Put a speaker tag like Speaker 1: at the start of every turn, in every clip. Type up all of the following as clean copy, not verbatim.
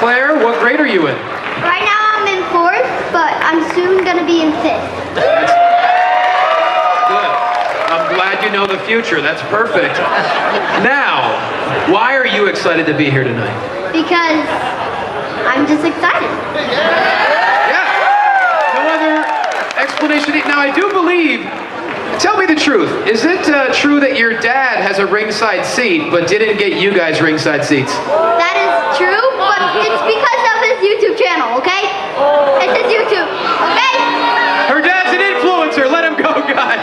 Speaker 1: Claire, what grade are you in?
Speaker 2: Right now I'm in 4th, but I'm soon going to be in 5th.
Speaker 1: That's good. I'm glad you know the future. That's perfect. Now, why are you excited to be here tonight?
Speaker 2: Because I'm just excited.
Speaker 1: Yeah. No other explanation. Now, I do believe, tell me the truth. Is it true that your dad has a ringside seat, but didn't get you guys ringside seats?
Speaker 2: That is true, but it's because of his YouTube channel, okay? It's his YouTube, okay?
Speaker 1: Her dad's an influencer. Let him go, guys.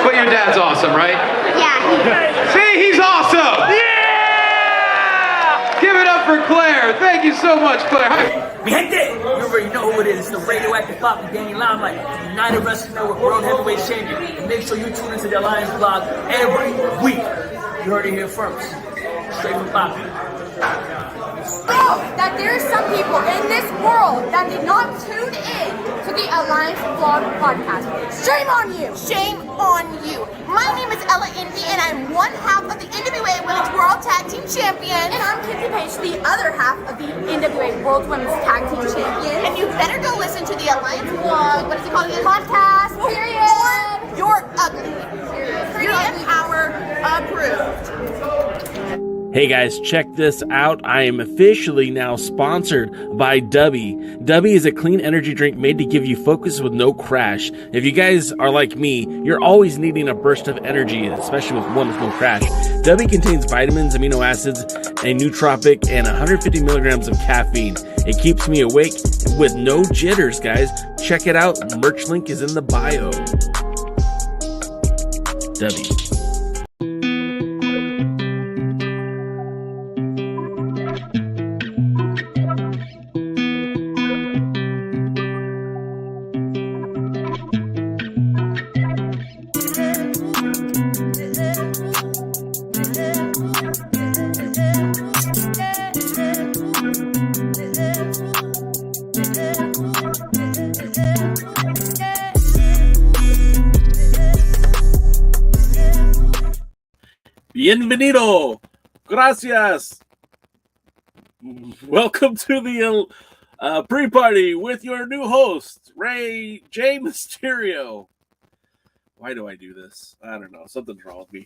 Speaker 1: But your dad's awesome, right?
Speaker 2: Yeah.
Speaker 1: See, he's awesome. Yeah! Give it up for Claire. Thank you so much, Claire. Hi.
Speaker 3: Mi gente, you already know who it is. It's the radioactive pop with Danny Limelight, the United Wrestling Network World Heavyweight Champion. And make sure you tune into the Alliance blog every week. You heard it here first. Straight from Poppy.
Speaker 4: Know that there are some people in this world that did not tune in to the Alliance Vlog podcast. Shame on you!
Speaker 5: Shame on you. My name is Ella Envy, and I'm one half of the NWA Women's World Tag Team Champion.
Speaker 4: And I'm Kinsey Page, the other half of the NWA World Women's Tag Team Champion.
Speaker 5: And you better go listen to the Alliance Vlog. What is it called again?
Speaker 4: Podcast, period.
Speaker 5: Or you're ugly. Pretty and Power approved.
Speaker 6: Hey guys, check this out. I am officially now sponsored by Dubby. Dubby is a clean energy drink made to give you focus with no crash. If you guys are like me, you're always needing a burst of energy, especially with one with no crash. Dubby contains vitamins, amino acids, a nootropic, and 150 milligrams of caffeine. It keeps me awake with no jitters, guys. Check it out. Merch link is in the bio. Dubby. Bienvenido. Gracias. Welcome to the pre-party with your new host, Ray J. Mysterio. Why do I do this? I don't know. Something's wrong with me.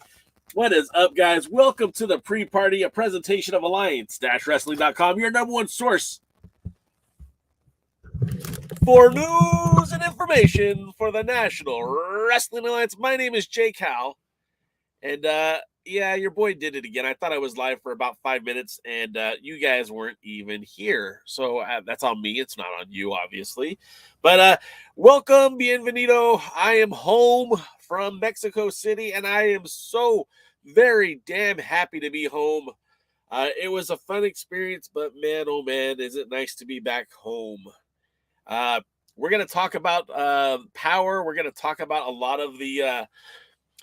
Speaker 6: What is up, guys? Welcome to the pre-party, a presentation of Alliance-Wrestling.com, your number one source for news and information for the National Wrestling Alliance. My name is Jay Cal, and yeah, your boy did it again. I thought I was live for about 5 minutes, and you guys weren't even here. So that's on me. It's not on you, obviously. But welcome, bienvenido. I am home from Mexico City, and I am so very damn happy to be home. It was a fun experience, but man, oh man, is it nice to be back home. We're going to talk about POWERRR. We're going to talk about a lot of the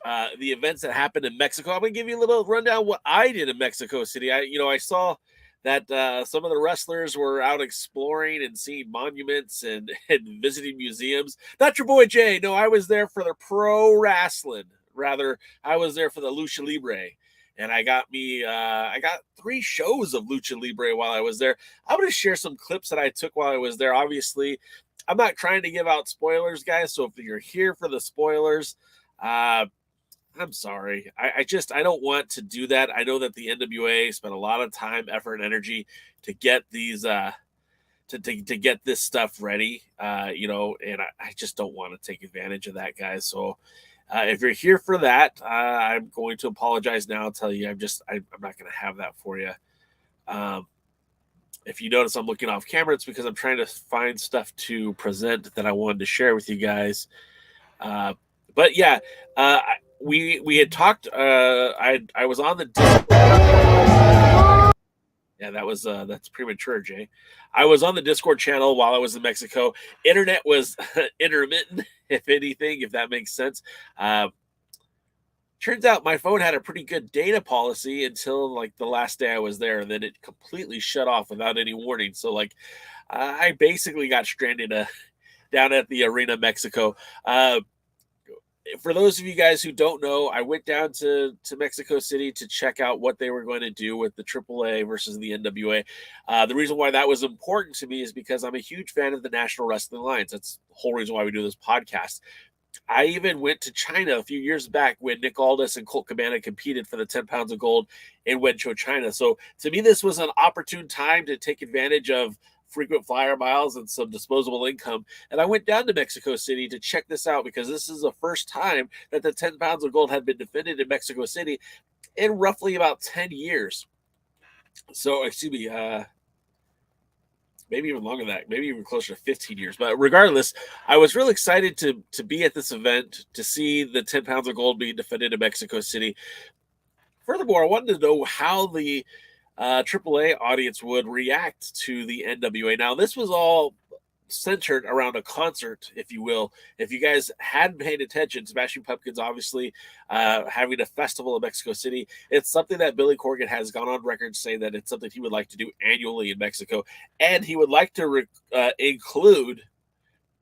Speaker 6: events that happened in Mexico. I'm going to give you a little rundown of what I did in Mexico City. I saw that some of the wrestlers were out exploring and seeing monuments and visiting museums. Not your boy Jay. No, I was there for the pro wrestling. Rather, I was there for the Lucha Libre. And I got 3 shows of Lucha Libre while I was there. I'm going to share some clips that I took while I was there. Obviously, I'm not trying to give out spoilers, guys. So if you're here for the spoilers, I'm sorry. I don't want to do that. I know that the NWA spent a lot of time, effort, and energy to get these to get this stuff ready. And I just don't want to take advantage of that, guys. So if you're here for that, I'm going to apologize now. I'll tell you, I'm not going to have that for you. If you notice I'm looking off camera, it's because I'm trying to find stuff to present that I wanted to share with you guys. But yeah, we had talked. I was on the Discord. Yeah, that's premature, Jay. I was on the Discord channel while I was in Mexico. Internet was intermittent, if anything, if that makes sense. Turns out my phone had a pretty good data policy until like the last day I was there, and then it completely shut off without any warning. So I basically got stranded down at the Arena Mexico. for those of you guys who don't know, I went down to Mexico City to check out what they were going to do with the AAA versus the NWA. The reason why that was important to me is because I'm a huge fan of the National Wrestling Alliance. That's the whole reason why we do this podcast. I even went to China a few years back when Nick Aldis and Colt Cabana competed for the 10 pounds of gold in Wenzhou, China. So to me, this was an opportune time to take advantage of frequent flyer miles and some disposable income. And I went down to Mexico City to check this out because this is the first time that the 10 pounds of gold had been defended in Mexico City in roughly about 10 years. So, excuse me, maybe even longer than that, maybe even closer to 15 years. But regardless, I was really excited to be at this event, to see the 10 pounds of gold being defended in Mexico City. Furthermore, I wanted to know how the AAA audience would react to the NWA. Now, this was all centered around a concert, if you will. If you guys hadn't paid attention, Smashing Pumpkins obviously having a festival in Mexico City. It's something that Billy Corgan has gone on record saying that it's something he would like to do annually in Mexico, and he would like to include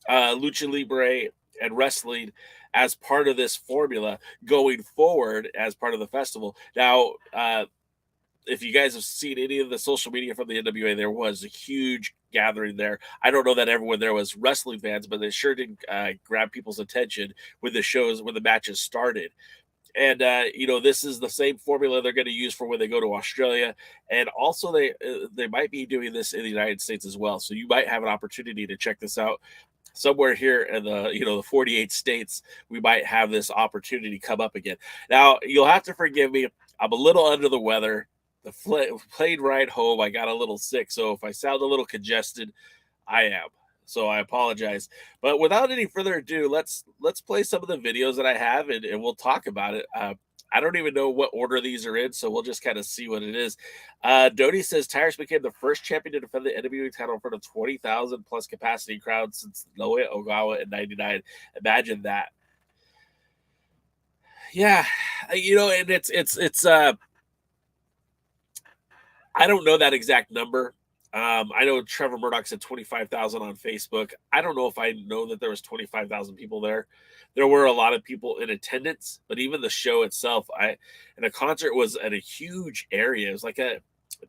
Speaker 6: Lucha Libre and wrestling as part of this formula going forward as part of the festival. Now, if you guys have seen any of the social media from the NWA, there was a huge gathering there. I don't know that everyone there was wrestling fans, but they sure did grab people's attention when the shows, when the matches started. And, this is the same formula they're going to use for when they go to Australia. And also they might be doing this in the United States as well. So you might have an opportunity to check this out. Somewhere here in the 48 states, we might have this opportunity come up again. Now, you'll have to forgive me. I'm a little under the weather. The plane ride home, I got a little sick. So if I sound a little congested, I am. So I apologize. But without any further ado, let's play some of the videos that I have, and we'll talk about it. I don't even know what order these are in, so we'll just kind of see what it is. Dodie says Tyrus became the first champion to defend the NWA title in front of 20,000 plus capacity crowd since Noah Ogawa in '99. Imagine that. Yeah, and it's I don't know that exact number. I know Trevor Murdoch said 25,000 on Facebook. I don't know if I know that there was 25,000 people there. There were a lot of people in attendance, but even the show itself, and a concert was at a huge area. It was like a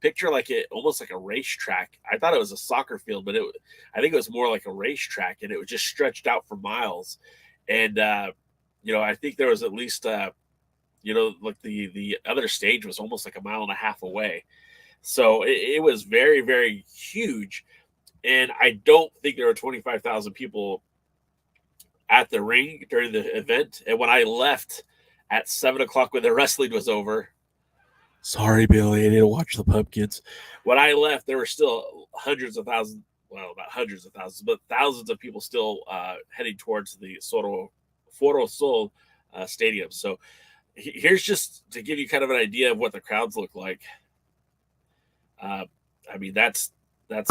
Speaker 6: picture, almost like a racetrack. I thought it was a soccer field, but I think it was more like a racetrack, and it was just stretched out for miles. And I think there was at least like the other stage was almost like a mile and a half away. So it was very, very huge. And I don't think there were 25,000 people at the ring during the event. And when I left at 7 o'clock when the wrestling was over, sorry, Billy, I didn't watch the Pumpkins. When I left, there were still hundreds of thousands, well, not hundreds of thousands, but thousands of people still heading towards the Foro Sol stadium. So here's just to give you kind of an idea of what the crowds look like. That's Aaron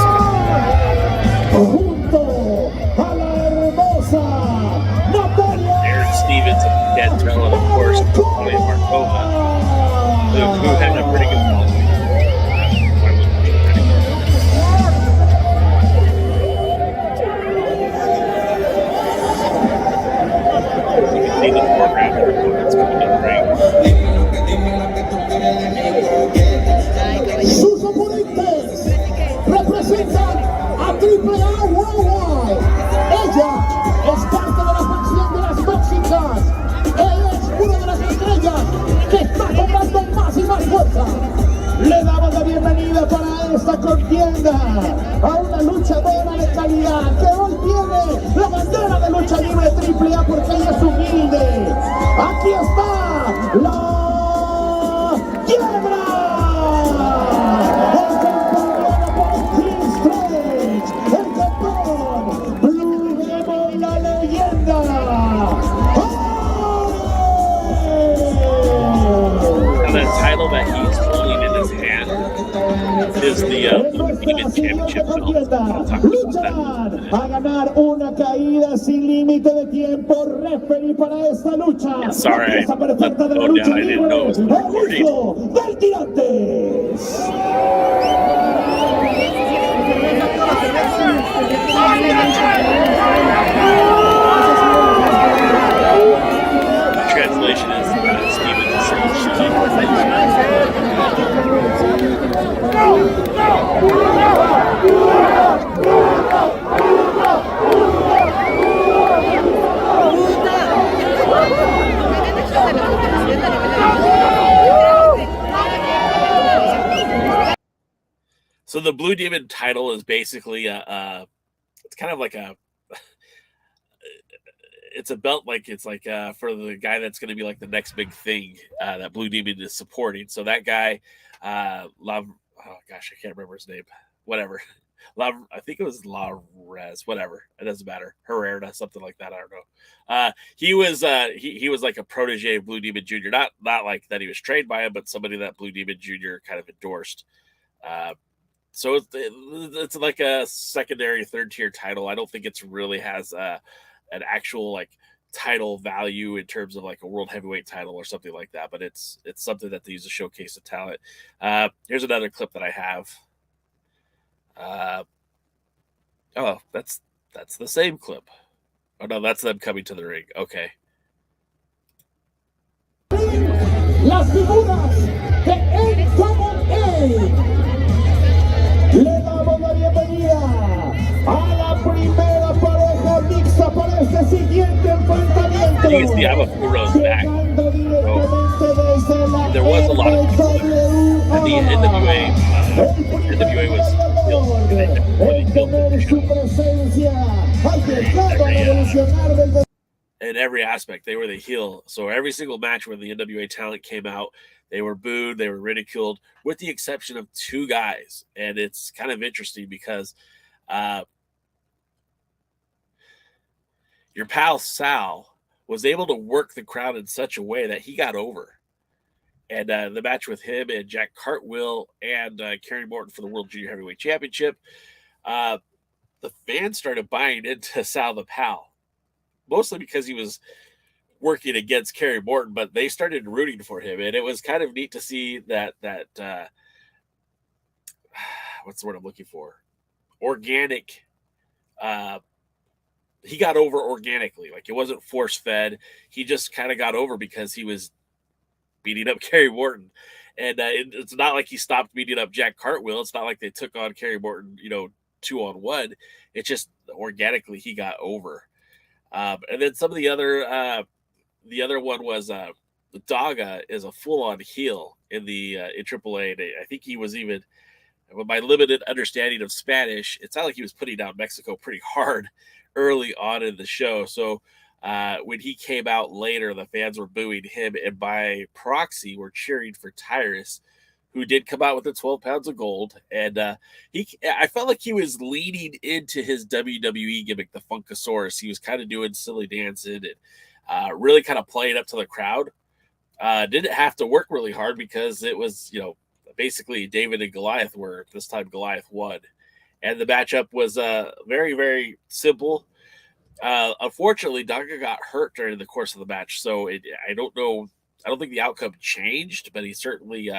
Speaker 6: Stevens and Cantrell, and of course William Markova, who had a pretty good following. You can see the foreground of opponents coming in the ring.
Speaker 7: Sus oponentes representan a AAA Worldwide. Ella es parte de la facción de las tóxicas. Ella es una de las estrellas que está tomando más y más fuerza. Le damos la bienvenida para esta contienda a una luchadora de calidad que hoy tiene la bandera de lucha libre AAA porque ella es humilde. Aquí está la quiebra.
Speaker 6: The title that he's holding in his hand is the Demon Championship belt. I'll talk about that.
Speaker 7: A ganar una caída sin límite de tiempo, referee para esta lucha.
Speaker 6: Yeah, sorry, I let the phone down. I didn't know it was recording.
Speaker 7: Del Tirantes.
Speaker 6: So the Blue Demon title is basically it's kind of like it's a belt, like it's like for the guy that's going to be like the next big thing that Blue Demon is supporting. So that guy, oh gosh, I can't remember his name. Whatever. I think it was Larez, whatever. It doesn't matter. Herrera, something like that. I don't know. He was like a protege of Blue Demon Jr. Not like that he was trained by him, but somebody that Blue Demon Jr. kind of endorsed. So it's like a secondary, third tier title. I don't think it's really has an actual like title value in terms of like a world heavyweight title or something like that. But it's something that they use to showcase the talent. Here's another clip that I have. Oh, that's the same clip. Oh no, that's them coming to the ring. Okay.
Speaker 7: Las figuras de NWA. Le damos la bienvenida a la primera pareja mixta para este siguiente enfrentamiento.
Speaker 6: You can see I'm a few rows back. So, there was a lot of people there. And the NWA was in every aspect. They were the heel. So every single match where the NWA talent came out, they were booed, they were ridiculed, with the exception of two guys. And it's kind of interesting because your pal Sal was able to work the crowd in such a way that he got over. And the match with him and Jack Cartwheel and Kerry Morton for the World Junior Heavyweight Championship, the fans started buying into Sal The Pal, mostly because he was working against Kerry Morton, but they started rooting for him. And it was kind of neat to see that what's the word I'm looking for? Organic. He got over organically. Like, it wasn't force-fed. He just kind of got over because he was beating up Kerry Morton. And it's not like he stopped beating up Jack Cartwheel. It's not like they took on Kerry Morton, 2-on-1. It's just organically he got over. And then some of the other one was Daga is a full-on heel in AAA. And I think he was even, with my limited understanding of Spanish, it sounded like he was putting down Mexico pretty hard early on in the show. So when he came out later, the fans were booing him, and by proxy were cheering for Tyrus, who did come out with the 12 pounds of gold. And I felt like he was leading into his WWE gimmick, the Funkasaurus. He was kind of doing silly dancing and really kind of playing up to the crowd. Didn't have to work really hard because it was, basically David and Goliath were. This time Goliath won. And the matchup was very, very simple. Unfortunately, Daga got hurt during the course of the match, so I don't know. I don't think the outcome changed, but he certainly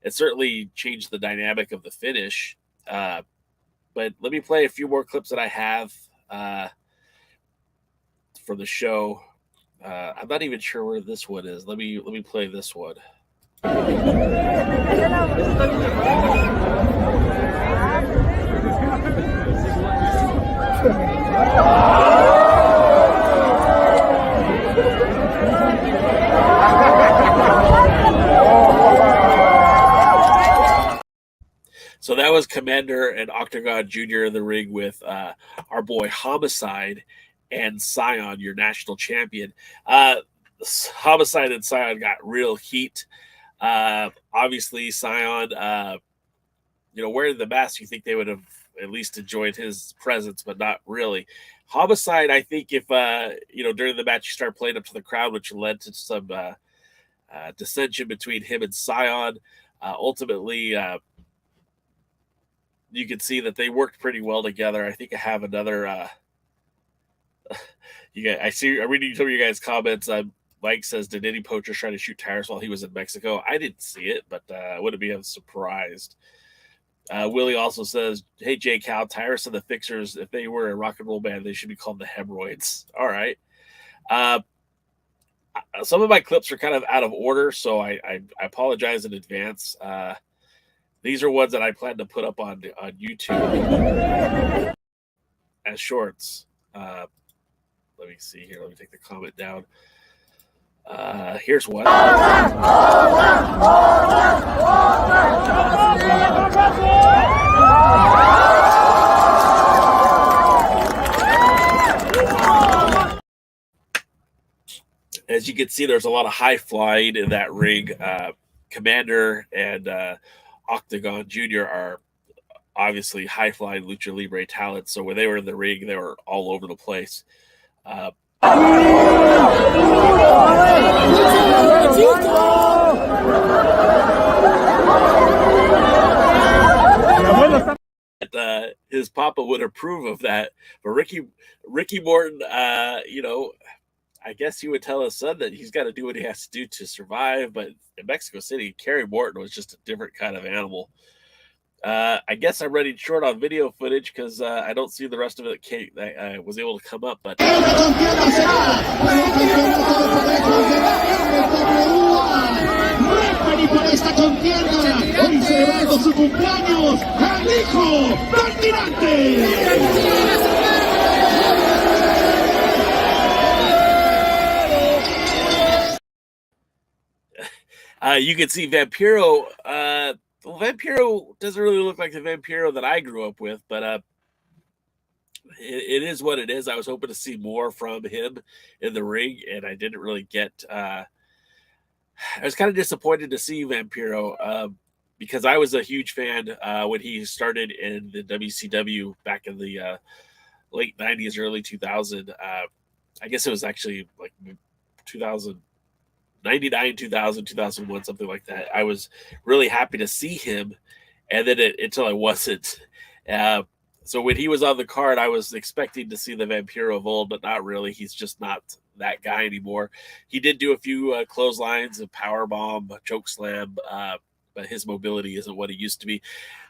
Speaker 6: it certainly changed the dynamic of the finish. But let me play a few more clips that I have for the show. I'm not even sure where this one is. Let me play this one. So that was Commander and Octagon Jr. in the ring with our boy Homicide and Scion, your national champion. Homicide and Scion got real heat. Obviously, Scion, wearing the mask, you think they would have at least enjoyed his presence, but not really. Homicide, I think if, during the match you start playing up to the crowd, which led to some dissension between him and Scion. Ultimately, you can see that they worked pretty well together. I think I have another. I'm reading some of you guys' comments. Mike says, "Did any poachers try to shoot Tyrus while he was in Mexico?" I didn't see it, but I wouldn't be surprised. Willie also says, "Hey, J. Cal, Tyrus and the Fixers, if they were a rock and roll band, they should be called the Hemorrhoids." All right. Some of my clips are kind of out of order, so I apologize in advance. These are ones that I plan to put up on YouTube as shorts. Let me see here. Let me take the comment down. Here's one. As you can see, there's a lot of high flying in that ring. Commander and Octagon Jr. are obviously high flying lucha libre talents. So when they were in the ring, they were all over the place. His papa would approve of that, but Ricky Morton, you know, I guess he would tell his son that he's got to do what he has to do to survive. But in Mexico City, Kerry Morton was just a different kind of animal. I guess I'm running short on video footage because I don't see the rest of it that was able to come up. But you can see Vampiro. Well, Vampiro doesn't really look like the Vampiro that I grew up with, but it is what it is. I was hoping to see more from him in the ring, and I didn't really get. I was kind of disappointed to see Vampiro because I was a huge fan when he started in the WCW back in the late 90s, early 2000. I guess it was actually like 2099, 2000, 2001, something like that. I was really happy to see him, and then until I wasn't. So when he was on the card, I was expecting to see the Vampiro of old, but not really. He's just not that guy anymore. He did do a few clotheslines, a power bomb, a choke slam, but his mobility isn't what it used to be.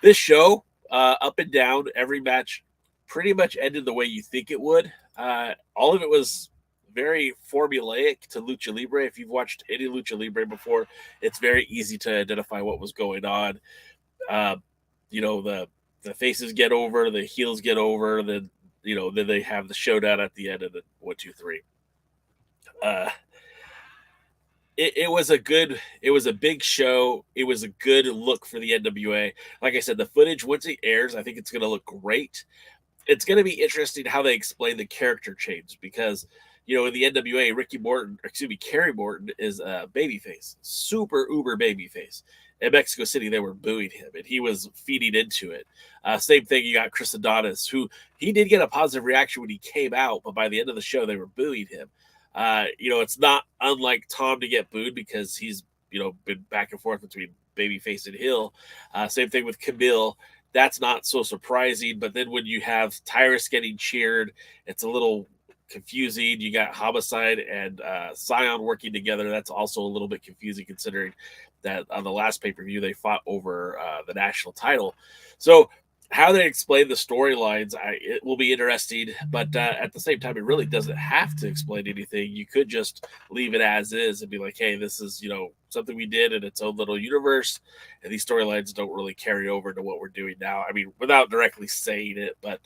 Speaker 6: This show, up and down, every match pretty much ended the way you think it would. All of it was very formulaic to Lucha Libre. If you've watched any Lucha Libre before, it's very easy to identify what was going on. You know, the faces get over, the heels get over, then they have the showdown at the end of the 1, 2, 3. It was a big show. It was a good look for the NWA. Like I said, the footage, once it airs, I think it's going to look great. It's going to be interesting how they explain the character change because, you know, in the NWA, Kerry Morton is a babyface, super uber babyface. In Mexico City, they were booing him, and he was feeding into it. Same thing, you got Chris Adonis, who he did get a positive reaction when he came out, but by the end of the show, they were booing him. You know, it's not unlike Tom to get booed because he's, you know, been back and forth between babyface and heel. Same thing with Kamille. That's not so surprising, but then when you have Tyrus getting cheered, it's a little confusing. You got Homicide and Scion working together. That's also a little bit confusing considering that on the last pay-per-view they fought over the national title. So how they explain the storylines, it will be interesting, but at the same time, it really doesn't have to explain anything. You could just leave it as is and be like, hey, this is, you know, something we did in its own little universe, and these storylines don't really carry over to what we're doing now. I mean, without directly saying it, but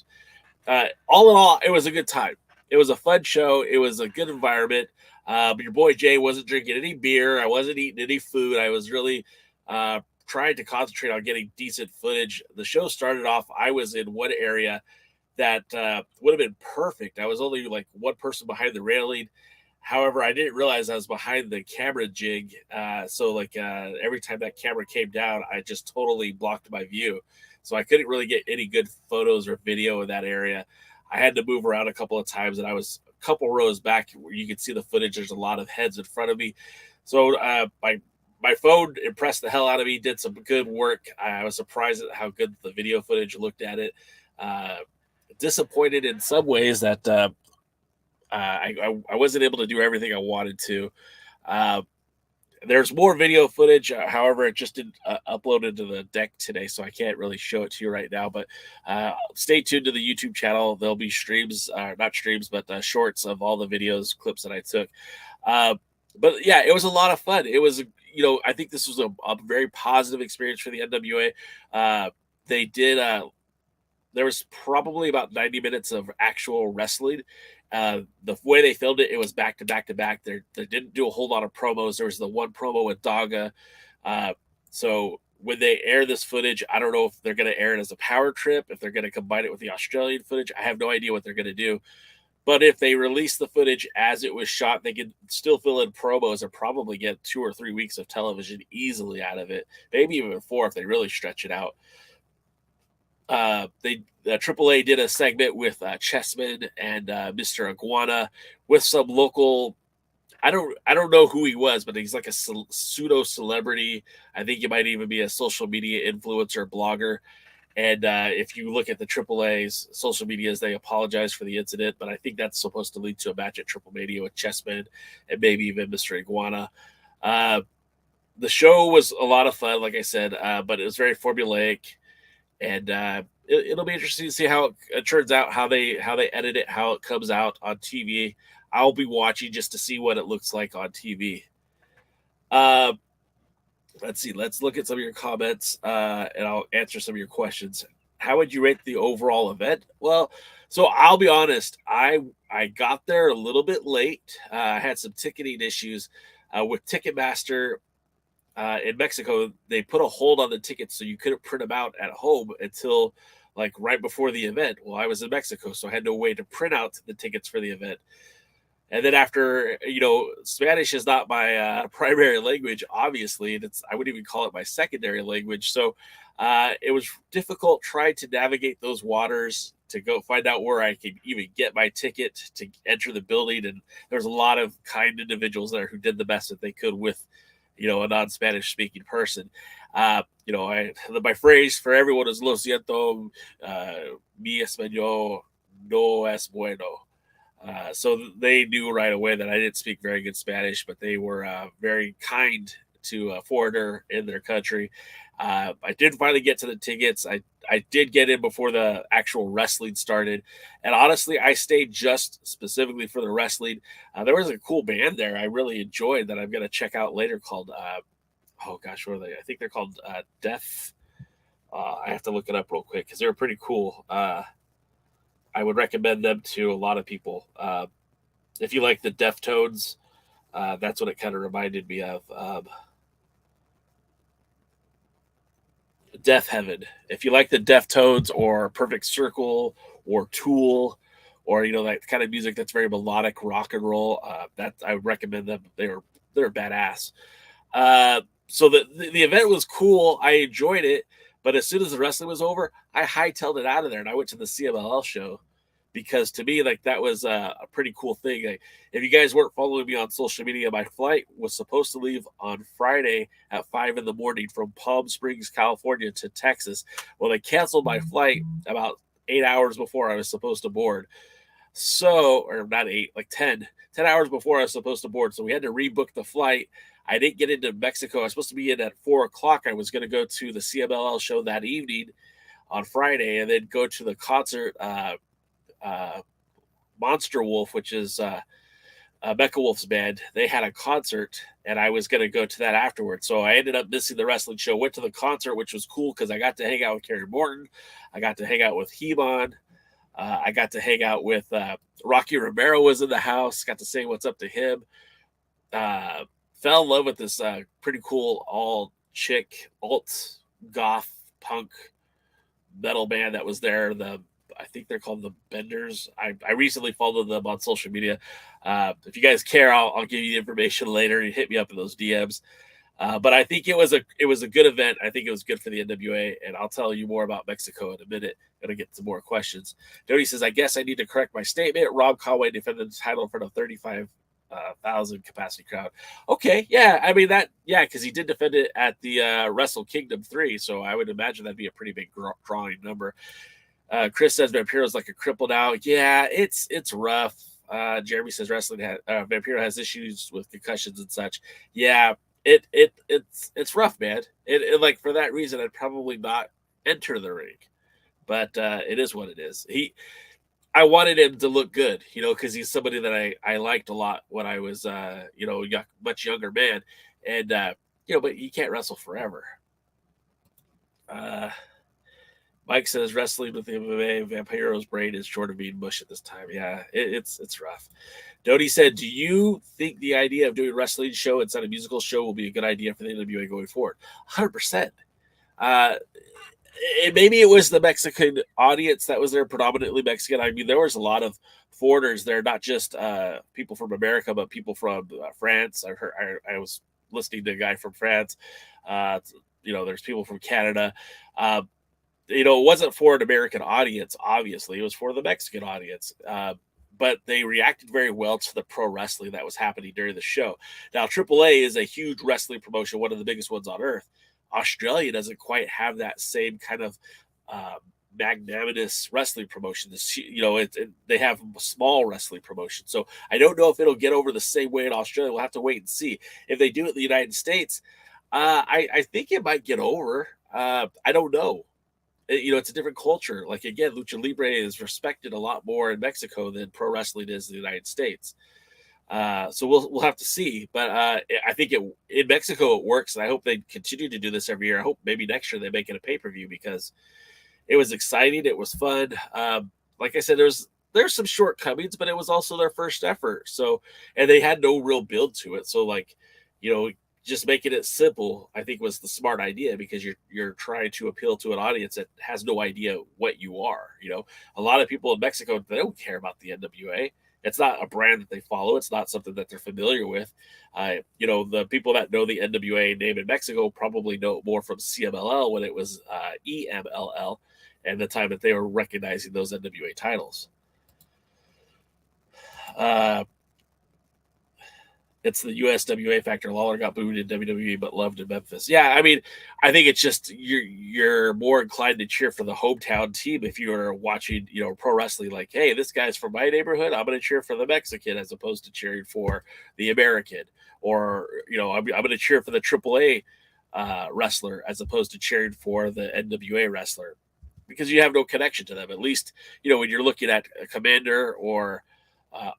Speaker 6: all in all, it was a good time. It was a fun show. It was a good environment. But your boy Jay wasn't drinking any beer. I wasn't eating any food. I was really trying to concentrate on getting decent footage. The show started off, I was in one area that would have been perfect. I was only like one person behind the railing. However, I didn't realize I was behind the camera jig. So like every time that camera came down, I just totally blocked my view. So I couldn't really get any good photos or video in that area. I had to move around a couple of times, and I was a couple rows back where you could see the footage. There's a lot of heads in front of me. So my phone impressed the hell out of me, did some good work. I was surprised at how good the video footage looked at it. Disappointed in some ways that I wasn't able to do everything I wanted to. There's more video footage. However, it just didn't upload into the deck today, so I can't really show it to you right now. But stay tuned to the YouTube channel. There'll be streams, not streams, but shorts of all the videos, clips that I took. But yeah, it was a lot of fun. It was, you know, I think this was a very positive experience for the NWA. They did, there was probably about 90 minutes of actual wrestling. The way they filmed it, it was back to back to back. They didn't do a whole lot of promos. There was the one promo with Daga. So when they air this footage, I don't know if they're going to air it as a power trip, if they're going to combine it with the Australian footage. I have no idea what they're going to do. But if they release the footage as it was shot, they could still fill in promos and probably get 2 or 3 weeks of television easily out of it. Maybe even 4 if they really stretch it out. AAA did a segment with Chessman and Mr. Iguana with some local. I don't know who he was, but he's like a pseudo celebrity. I think he might even be a social media influencer, blogger. And if you look at the AAA's social medias, they apologize for the incident, but I think that's supposed to lead to a match at Triple Mania with Chessman and maybe even Mr. Iguana. The show was a lot of fun, like I said, but it was very formulaic, and it'll be interesting to see how it turns out, how they edit it, how it comes out on TV. I'll be watching just to see what it looks like on TV. Let's see. Let's look at some of your comments, and I'll answer some of your questions. How would you rate the overall event? Well, so I'll be honest. I got there a little bit late. I had some ticketing issues with Ticketmaster in Mexico. They put a hold on the tickets, so you couldn't print them out at home until like right before the event. Well, I was in Mexico, so I had no way to print out the tickets for the event. And then after, Spanish is not my primary language, obviously. I wouldn't even call it my secondary language. So it was difficult trying to navigate those waters to go find out where I could even get my ticket to enter the building. And there's a lot of kind individuals there who did the best that they could with, a non-Spanish speaking person. My phrase for everyone is "Lo siento, mi español no es bueno." So they knew right away that I didn't speak very good Spanish, but they were very kind to a foreigner in their country. I did finally get to the tickets. I did get in before the actual wrestling started. And honestly, I stayed just specifically for the wrestling. There was a cool band there I really enjoyed that I'm going to check out later called, what are they? I think they're called Death. I have to look it up real quick because they were pretty cool. I would recommend them to a lot of people. If you like the Deftones, that's what it kind of reminded me of. Death Heaven. If you like the Deftones or Perfect Circle or Tool or that kind of music that's very melodic rock and roll, that I would recommend them. They're badass. So the event was cool. I enjoyed it. But as soon as the wrestling was over, I hightailed it out of there and I went to the CMLL show because to me, that was a pretty cool thing. If you guys weren't following me on social media, my flight was supposed to leave on Friday at 5 a.m. from Palm Springs, California to Texas. Well, they canceled my flight about 8 hours before I was supposed to board. So, or not 8, like 10 hours before I was supposed to board. So we had to rebook the flight. I didn't get into Mexico. I was supposed to be in at 4 o'clock. I was going to go to the CMLL show that evening on Friday and then go to the concert, Monster Wolf, which is Mecha Wolf's band. They had a concert and I was going to go to that afterwards. So I ended up missing the wrestling show, went to the concert, which was cool because I got to hang out with Kerry Morton. I got to hang out with He-Man. I got to hang out with Rocky Romero was in the house. Got to say what's up to him. Fell in love with this pretty cool all-chick, alt-goth punk metal band that was there. I think they're called the Benders. I recently followed them on social media. If you guys care, I'll give you the information later. You hit me up in those DMs. But I think it was a good event. I think it was good for the NWA, and I'll tell you more about Mexico in a minute. Gonna get some more questions. Dodie says, I guess I need to correct my statement. Rob Conway defended the title in front of 35,000 capacity crowd. Okay, yeah, I mean because he did defend it at the Wrestle Kingdom 3, so I would imagine that'd be a pretty big drawing number. Chris says Vampiro's like a cripple now. Yeah, it's rough. Jeremy says Vampiro has issues with concussions and such. Yeah, it's rough, man. It like for that reason, I'd probably not enter the ring, but it is what it is. I wanted him to look good, because he's somebody that I liked a lot when I was, much younger man, and but he can't wrestle forever. Mike says wrestling with the MMA, Vampiro's brain is short of being mush at this time. Yeah, it's rough. Dodie said, do you think the idea of doing a wrestling show instead of a musical show will be a good idea for the NWA going forward? 100%. maybe it was the Mexican audience that was there, predominantly Mexican. I mean, there was a lot of foreigners there, not just people from America, but people from France. I was listening to a guy from France. There's people from Canada. It wasn't for an American audience, obviously. It was for the Mexican audience. But they reacted very well to the pro wrestling that was happening during the show. Now, AAA is a huge wrestling promotion, one of the biggest ones on earth. Australia doesn't quite have that same kind of magnanimous wrestling promotion. They have small wrestling promotion. So I don't know if it'll get over the same way in Australia. We'll have to wait and see. If they do it in the United States, I think it might get over. I don't know. It's a different culture. Like, again, Lucha Libre is respected a lot more in Mexico than pro wrestling is in the United States. So we'll have to see. But I think in Mexico it works, and I hope they continue to do this every year. I hope maybe next year they make it a pay-per-view because it was exciting. It was fun. Like I said, there's some shortcomings, but it was also their first effort. So, and they had no real build to it. So, just making it simple, I think, was the smart idea because you're trying to appeal to an audience that has no idea what you are. A lot of people in Mexico, they don't care about the NWA. It's not a brand that they follow. It's not something that they're familiar with. The people that know the NWA name in Mexico probably know more from CMLL when it was EMLL and the time that they were recognizing those NWA titles. It's the USWA factor. Lawler got booed in WWE, but loved in Memphis. Yeah, I mean, I think it's just you're more inclined to cheer for the hometown team if you're watching, pro wrestling. Like, hey, this guy's from my neighborhood. I'm going to cheer for the Mexican as opposed to cheering for the American. Or, I'm going to cheer for the AAA wrestler as opposed to cheering for the NWA wrestler because you have no connection to them. At least, when you're looking at a Commander or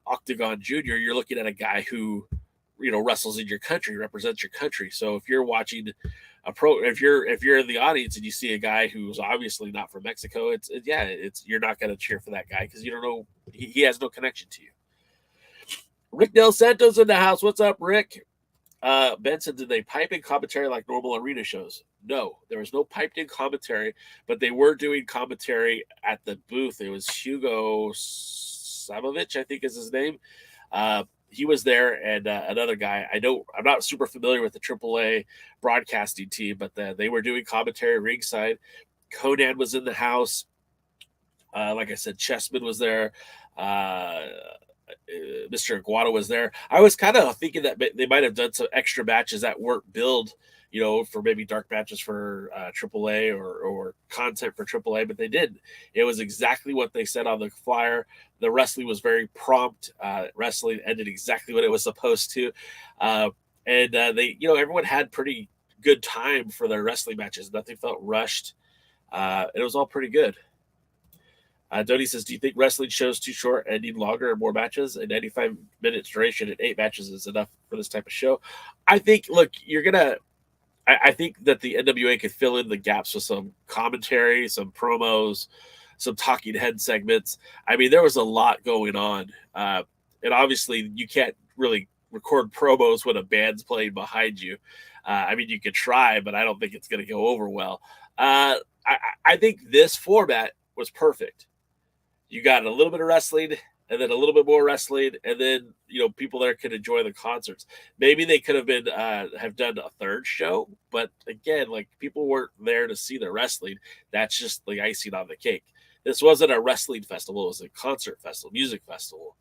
Speaker 6: Octagon Jr., you're looking at a guy who wrestles in your country, represents your country. So if you're watching if you're in the audience and you see a guy who's obviously not from Mexico, you're not going to cheer for that guy because you don't know, he has no connection to you. Rick Del Santos in the house. What's up, Rick? Benson, did they pipe in commentary like normal arena shows? No, there was no piped in commentary, but they were doing commentary at the booth. It was Hugo Samovich, I think is his name. He was there, and another guy. I'm not super familiar with the AAA broadcasting team, but they were doing commentary ringside. Conan was in the house. Like I said, Chessman was there. Mr. Aguado was there. I was kind of thinking that they might have done some extra matches that weren't billed, for maybe dark matches for AAA or content for AAA, but they didn't. It was exactly what they said on the flyer. The wrestling was very prompt. Wrestling ended exactly what it was supposed to. And they, everyone had pretty good time for their wrestling matches. Nothing felt rushed. It was all pretty good. Dodie says, do you think wrestling shows too short and need longer and more matches? A 95 minutes duration and 8 matches is enough for this type of show. I think, look, I think that the NWA could fill in the gaps with some commentary, some promos, some talking head segments. I mean, there was a lot going on. And obviously you can't really record promos when a band's playing behind you. I mean, you could try, but I don't think it's going to go over well. I think this format was perfect. You got a little bit of wrestling and then a little bit more wrestling, and then people there could enjoy the concerts. Maybe they could have been have done a third show, but again, like, people weren't there to see the wrestling. That's just the icing on the cake. This wasn't a wrestling festival; it was a concert festival, music festival.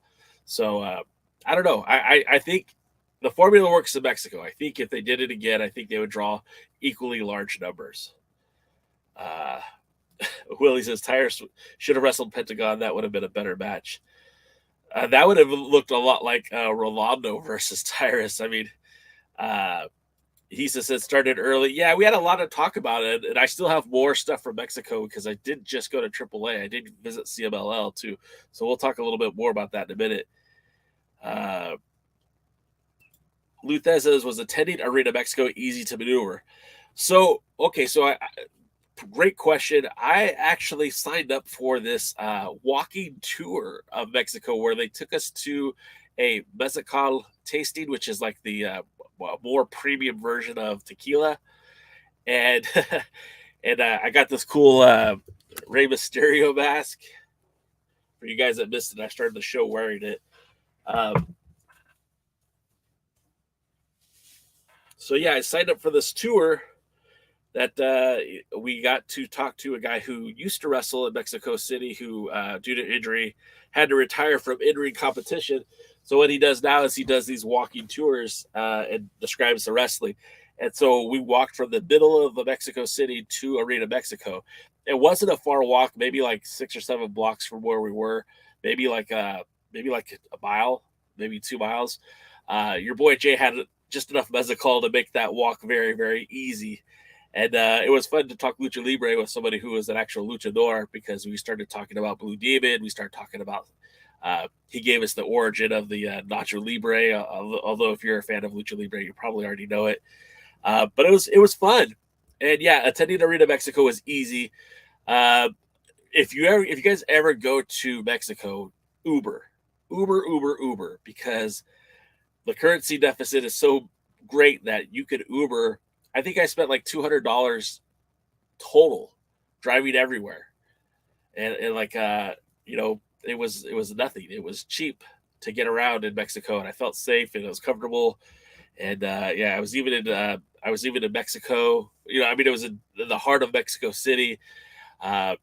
Speaker 6: So I don't know. I think the formula works in Mexico. I think if they did it again, I think they would draw equally large numbers. Willie says Tyrus should have wrestled Pentagon. That would have been a better match. That would have looked a lot like Rolando versus Tyrus. I mean, he says it started early. Yeah, we had a lot to talk about it, and I still have more stuff from Mexico because I did just go to AAA. I did visit CMLL too, so we'll talk a little bit more about that in a minute. Luthez says, was attending Arena Mexico easy to maneuver? So, okay, so great question. I actually signed up for this walking tour of Mexico where they took us to a mezcal tasting, which is like the more premium version of tequila. And And I got this cool Rey Mysterio mask. For you guys that missed it, I started the show wearing it. So yeah, I signed up for this tour that we got to talk to a guy who used to wrestle in Mexico City, who due to injury had to retire from in-ring competition. So what he does now is he does these walking tours and describes the wrestling. And so we walked from the middle of Mexico City to Arena Mexico. It wasn't a far walk, maybe like 6 or 7 blocks from where we were, maybe like a mile, maybe 2 miles. Your boy Jay had just enough mezcal to make that walk very, very easy. And it was fun to talk Lucha Libre with somebody who was an actual luchador, because we started talking about Blue Demon. We started talking about, he gave us the origin of the Nacho Libre, although if you're a fan of Lucha Libre, you probably already know it. But it was fun. And yeah, attending Arena Mexico was easy. If you guys ever go to Mexico, Uber, because the currency deficit is so great that you could Uber. I think I spent like $200 total driving everywhere. And like, it was nothing. It was cheap to get around in Mexico, and I felt safe and it was comfortable. And yeah, I was even in Mexico. It was in the heart of Mexico City. 11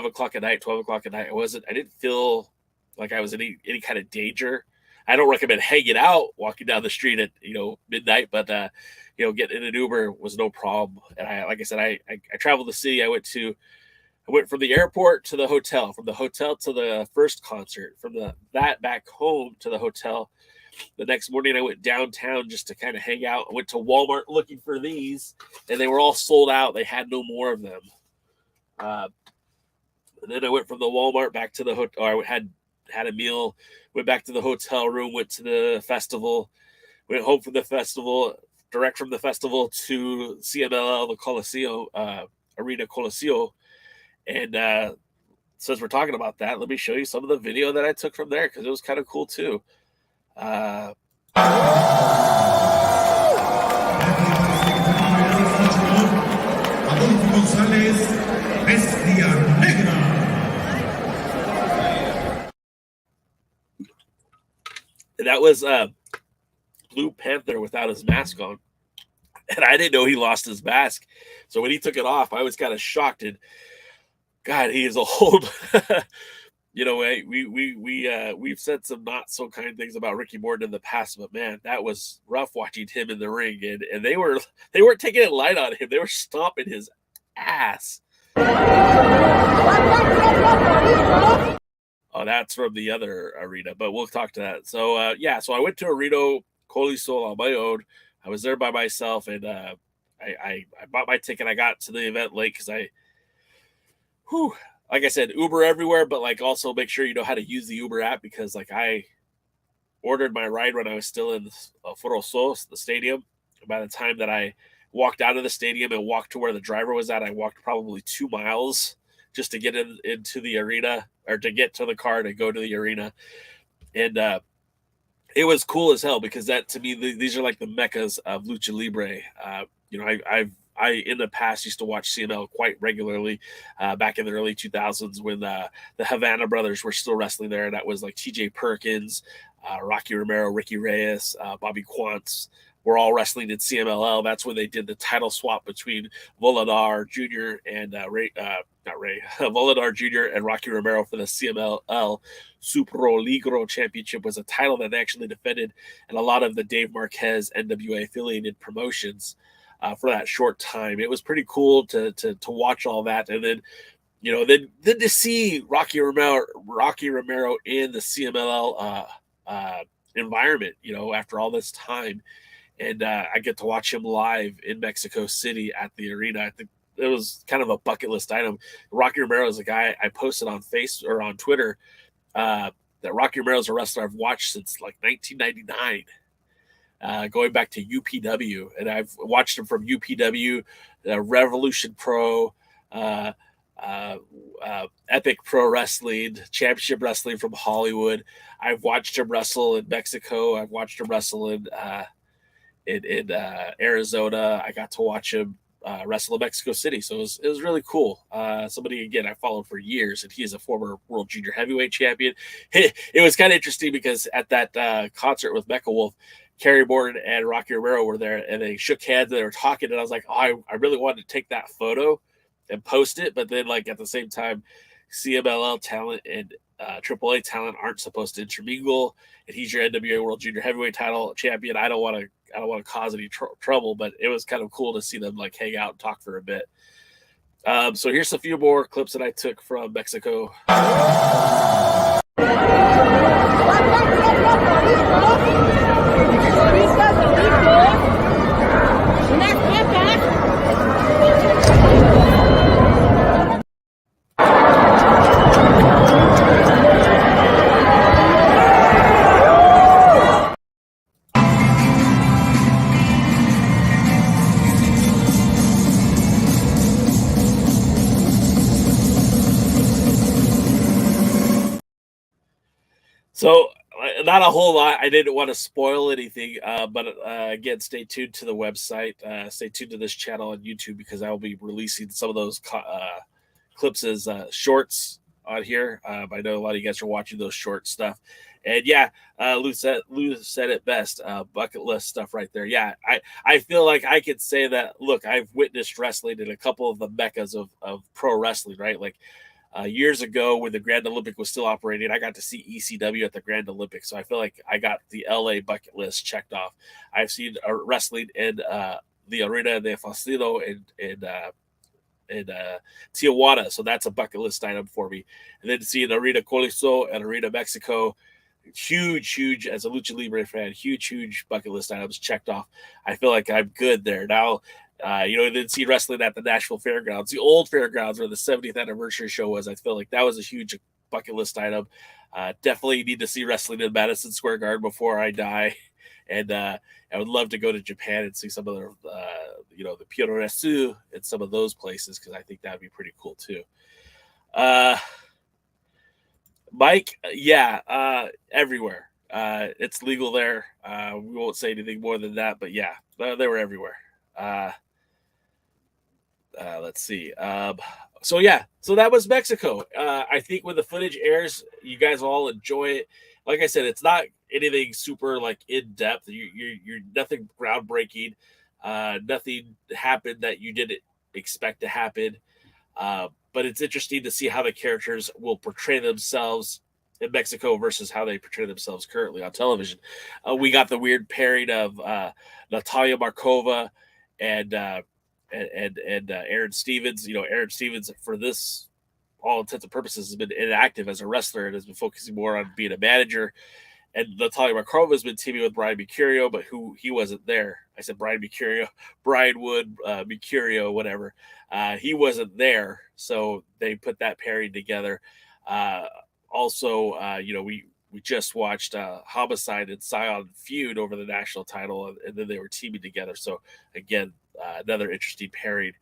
Speaker 6: o'clock at night, 12 o'clock at night. I didn't feel like I was in any kind of danger. I don't recommend hanging out, walking down the street at midnight, but getting in an Uber was no problem. And I traveled the city. I went from the airport to the hotel, from the hotel to the first concert, from that back home to the hotel. The next morning I went downtown just to kind of hang out. I went to Walmart looking for these, and they were all sold out. They had no more of them. And then I went from the Walmart back to the hotel. I had a meal, went back to the hotel room, went to the festival, went home from the festival, direct from the festival to CMLL, the Coliseo, Arena Coliseo. And since we're talking about that, let me show you some of the video that I took from there, because it was kind of cool too. And that was Blue Panther without his mask on. And I didn't know he lost his mask. So when he took it off, I was kind of shocked. And God, he is old. We've said some not so kind things about Ricky Morton in the past, but man, that was rough watching him in the ring. And they weren't taking it light on him. They were stomping his ass. Oh, that's from the other arena, but we'll talk to that. So so I went to Arena Coliseo on my own. I was there by myself, and I bought my ticket. I got to the event late because like I said, Uber everywhere, but like also make sure you know how to use the Uber app, because like I ordered my ride when I was still in Foro Sol, the stadium. By the time that I walked out of the stadium and walked to where the driver was at, I walked probably 2 miles just to get into the arena, or to get to the car to go to the arena. And it was cool as hell, because that, to me, these are like the meccas of Lucha Libre. I in the past used to watch CML quite regularly back in the early 2000s when the Havana brothers were still wrestling there. That was like TJ Perkins, Rocky Romero, Ricky Reyes, Bobby Quantz were all wrestling in CMLL. That's when they did the title swap between Volador Jr. and Volador Jr. and Rocky Romero for the CMLL Super Ligro Championship. Was a title that they actually defended in a lot of the Dave Marquez NWA affiliated promotions for that short time. It was pretty cool to watch all that, and then then to see Rocky Romero in the CMLL environment, after all this time. And I get to watch him live in Mexico City at the arena. I think it was kind of a bucket list item. Rocky Romero is a guy I posted on on Twitter that Rocky Romero is a wrestler I've watched since like 1999, going back to UPW. And I've watched him from UPW, Revolution Pro, Epic Pro Wrestling, Championship Wrestling from Hollywood. I've watched him wrestle in Mexico. I've watched him wrestle in Arizona. I got to watch him wrestle in Mexico City. So it was really cool. Somebody, again, I followed for years, and he is a former world junior heavyweight champion. It was kind of interesting because at that concert with Mecha Wolf, Kerry Morton and Rocky Romero were there, and they shook hands and they were talking, and I was like, oh, I really wanted to take that photo and post it, but then like at the same time, CMLL talent and AAA talent aren't supposed to intermingle, and he's your NWA World Junior Heavyweight title champion. I don't want to cause any trouble, but it was kind of cool to see them like hang out and talk for a bit. So here's a few more clips that I took from Mexico. So not a whole lot. I didn't want to spoil anything, but again, stay tuned to the website. Stay tuned to this channel on YouTube because I will be releasing some of those clips as shorts on here. I know a lot of you guys are watching those short stuff. And yeah, Lou said it best. Bucket list stuff right there. Yeah, I feel like I could say that, look, I've witnessed wrestling in a couple of the meccas of pro wrestling, right? Like, years ago when the Grand Olympic was still operating, I got to see ECW at the Grand Olympic. So I feel like I got the LA bucket list checked off. I've seen wrestling in the Arena de Faustino in Tijuana. So that's a bucket list item for me. And then seeing Arena Coliseo and Arena Mexico, huge, as a Lucha Libre fan, huge bucket list items checked off. I feel like I'm good there. Now, didn't see wrestling at the Nashville Fairgrounds, the old fairgrounds where the 70th anniversary show was. I feel like that was a huge bucket list item. Definitely need to see wrestling in Madison Square Garden before I die. And I would love to go to Japan and see some of the, the Puroresu and some of those places, because I think that would be pretty cool too. Mike, everywhere. It's legal there. We won't say anything more than that, but yeah, they were everywhere. Let's see. So that was Mexico. I think when the footage airs, you guys will all enjoy it. Like I said, it's not anything super like in depth. You're nothing groundbreaking. Nothing happened that you didn't expect to happen. But it's interesting to see how the characters will portray themselves in Mexico versus how they portray themselves currently on television. We got the weird pairing of Natalia Markova and Aaron Stevens. Aaron Stevens, for this all intents and purposes, has been inactive as a wrestler and has been focusing more on being a manager. And Natalia Markova has been teaming with Brian Mercurio, but he wasn't there. I said Brian Mercurio, Brian Wood, Mercurio, whatever. He wasn't there, so they put that pairing together. We just watched Homicide and Scion feud over the national title, and then they were teaming together. So again, another interesting pairing.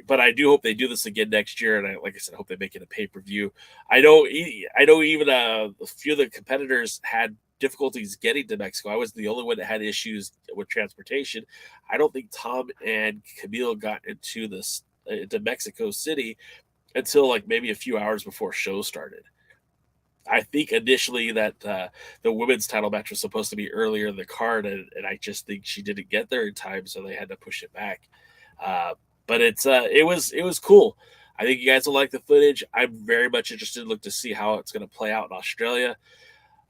Speaker 6: But I do hope they do this again next year, and like I said, I hope they make it a pay-per-view. I know even a few of the competitors had difficulties getting to Mexico. I was the only one that had issues with transportation. I don't think Tom and Kamille got into Mexico City until like maybe a few hours before show started. I think initially that the women's title match was supposed to be earlier in the card, and I just think she didn't get there in time, so they had to push it back. But it was cool. I think you guys will like the footage. I'm very much interested to look to see how it's going to play out in Australia.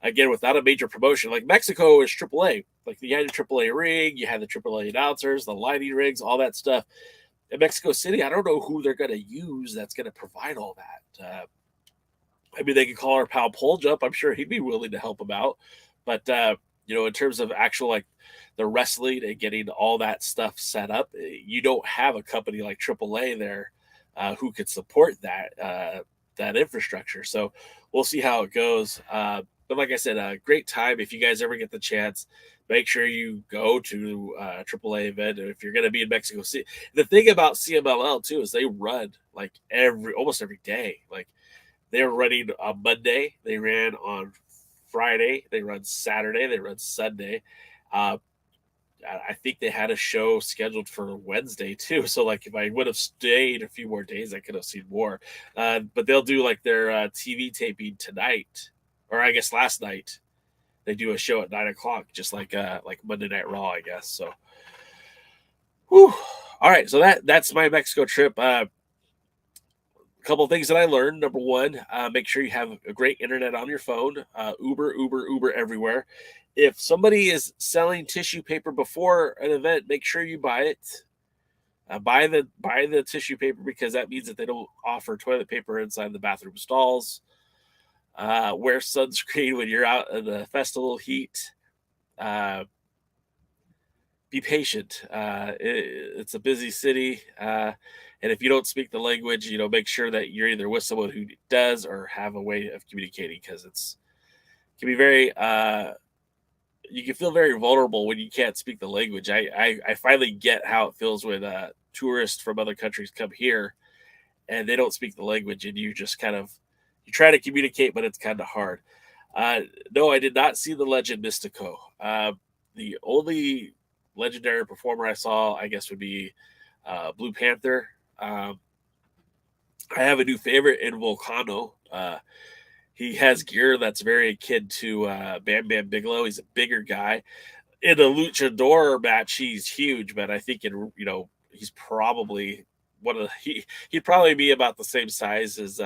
Speaker 6: Again, without a major promotion, like Mexico is AAA. Like you had your AAA ring, you had the AAA announcers, the lighting rigs, all that stuff. In Mexico City, I don't know who they're going to use that's going to provide all that. They could call our pal Pole Jump. I'm sure he'd be willing to help them out. But in terms of actual like the wrestling and getting all that stuff set up, you don't have a company like AAA there who could support that infrastructure. So we'll see how it goes. But like I said, a great time. If you guys ever get the chance, make sure you go to a AAA event. If you're going to be in Mexico City, the thing about CMLL too is they run like almost every day. Like they were running on Monday, they ran on Friday, they run Saturday, they run Sunday. I think they had a show scheduled for Wednesday too. So like if I would have stayed a few more days, I could have seen more. But they'll do like their TV taping tonight, or I guess last night. They do a show at 9:00, just like Monday Night Raw, I guess. So, whew. All right. So that's my Mexico trip. A couple of things that I learned. Number one, make sure you have a great internet on your phone. Uber everywhere. If somebody is selling tissue paper before an event, make sure you buy it. Buy the tissue paper, because that means that they don't offer toilet paper inside the bathroom stalls. Wear sunscreen when you're out in the festival heat. Be patient. It's a busy city. And if you don't speak the language, make sure that you're either with someone who does or have a way of communicating, because it can be very, you can feel very vulnerable when you can't speak the language. I finally get how it feels when tourists from other countries come here and they don't speak the language, and you just you try to communicate, but it's kind of hard. No, I did not see the legend Mystico. The only legendary performer I saw, I guess, would be Blue Panther. I have a new favorite in Volcano. He has gear that's very akin to Bam Bam Bigelow. He's a bigger guy. In a luchador match, he's huge, but I think he's probably he'd probably be about the same size as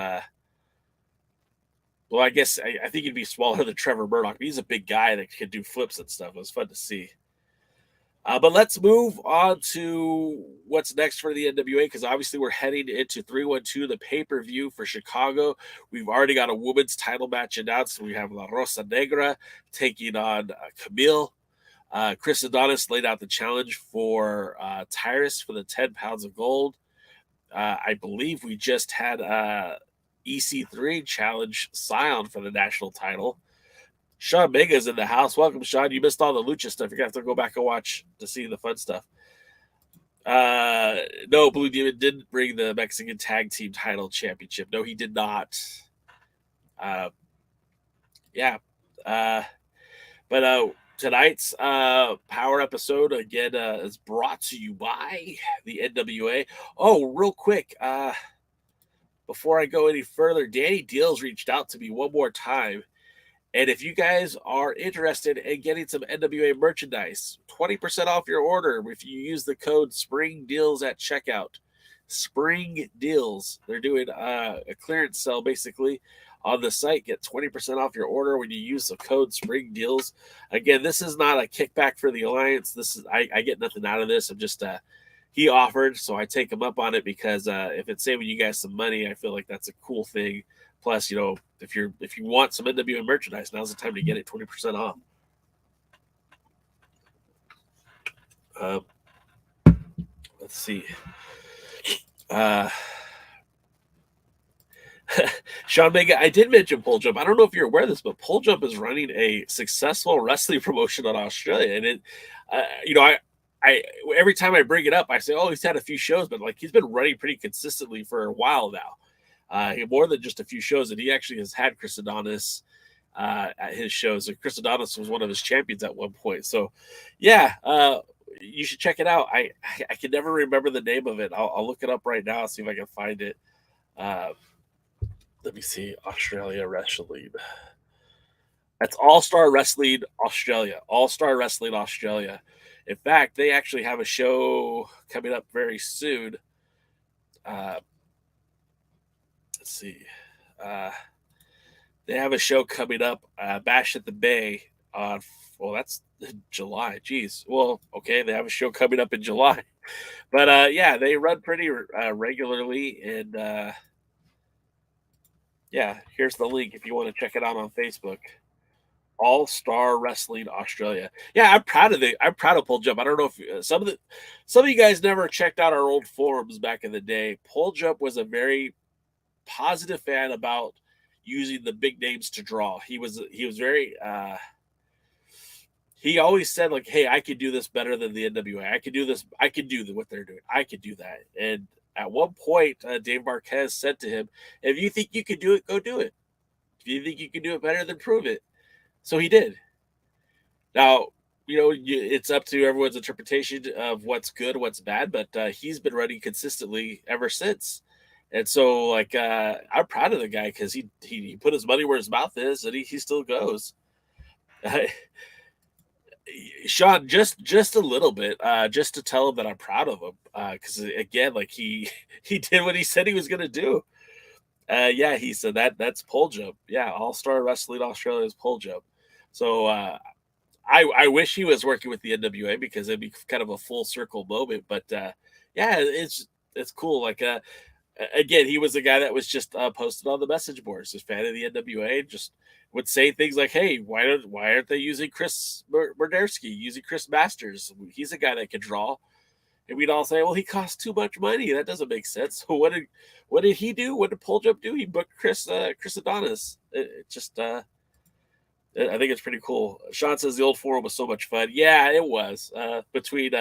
Speaker 6: well, I guess I think he'd be smaller than Trevor Murdoch. He's a big guy that can do flips and stuff. It was fun to see. But let's move on to what's next for the NWA, because obviously we're heading into 312, the pay-per-view for Chicago. We've already got a women's title match announced. We have La Rosa Negra taking on Kamille. Chris Adonis laid out the challenge for Tyrus for the 10 pounds of gold. I believe we just had EC3 challenge Scion for the national title. Sean Mega's in the house. Welcome, Sean. You missed all the lucha stuff. You're going to have to go back and watch to see the fun stuff. No, Blue Demon didn't bring the Mexican Tag Team Title Championship. No, he did not. But tonight's Power episode, again, is brought to you by the NWA. Oh, real quick, before I go any further, Danny Deals reached out to me one more time. And if you guys are interested in getting some NWA merchandise, 20% off your order if you use the code SPRINGDEALS at checkout. Spring Deals. They're doing a clearance sale basically on the site. Get 20% off your order when you use the code SPRINGDEALS. Again, this is not a kickback for the Alliance. This is I get nothing out of this. I'm just he offered, so I take him up on it, because if it's saving you guys some money, I feel like that's a cool thing. Plus, if you want some NWA merchandise, now's the time to get it 20% off. Let's see. Sean Mega, I did mention Pole Jump. I don't know if you're aware of this, but Pole Jump is running a successful wrestling promotion in Australia, and it, I every time I bring it up, I say, "Oh, he's had a few shows," but he's been running pretty consistently for a while now. More than just a few shows, and he actually has had Chris Adonis at his shows. And Chris Adonis was one of his champions at one point. So, yeah, you should check it out. I can never remember the name of it. I'll look it up right now and see if I can find it. Let me see. Australia Wrestling. That's All-Star Wrestling Australia. All-Star Wrestling Australia. In fact, they actually have a show coming up very soon. Let's see. They have a show coming up, Bash at the Bay on, that's July. Jeez. Well, okay. They have a show coming up in July. But, yeah, they run pretty regularly. And, yeah, here's the link if you want to check it out on Facebook. All-Star Wrestling Australia. Yeah, I'm proud of Pole Jump. I don't know if some of you guys never checked out our old forums back in the day. Pole Jump was a very positive fan about using the big names to draw. He was very he always said, hey, I could do this better than the NWA. I could do this. I could do what they're doing. I could do that. And at one point, Dave Marquez said to him, if you think you could do it, go do it. If you think you can do it better, then prove it. So he did. Now, it's up to everyone's interpretation of what's good, what's bad, but he's been running consistently ever since. And so, like, I'm proud of the guy because he put his money where his mouth is, and he still goes. Sean, just a little bit, just to tell him that I'm proud of him, because again, like he did what he said he was going to do. Yeah, he said that's pole jump. Yeah, All-Star Wrestling Australia's pole jump. So I wish he was working with the NWA because it'd be kind of a full circle moment. But yeah, it's cool. Like again, he was a guy that was just posted on the message boards, a fan of the NWA, just would say things like, "Hey, why aren't they using Chris Murdersky, using Chris Masters? He's a guy that can draw." And we'd all say, "Well, he costs too much money. That doesn't make sense." So what did he do? What did Pole Jump do? He booked Chris Adonis. It just I think it's pretty cool. Sean says the old forum was so much fun. Yeah, it was. Between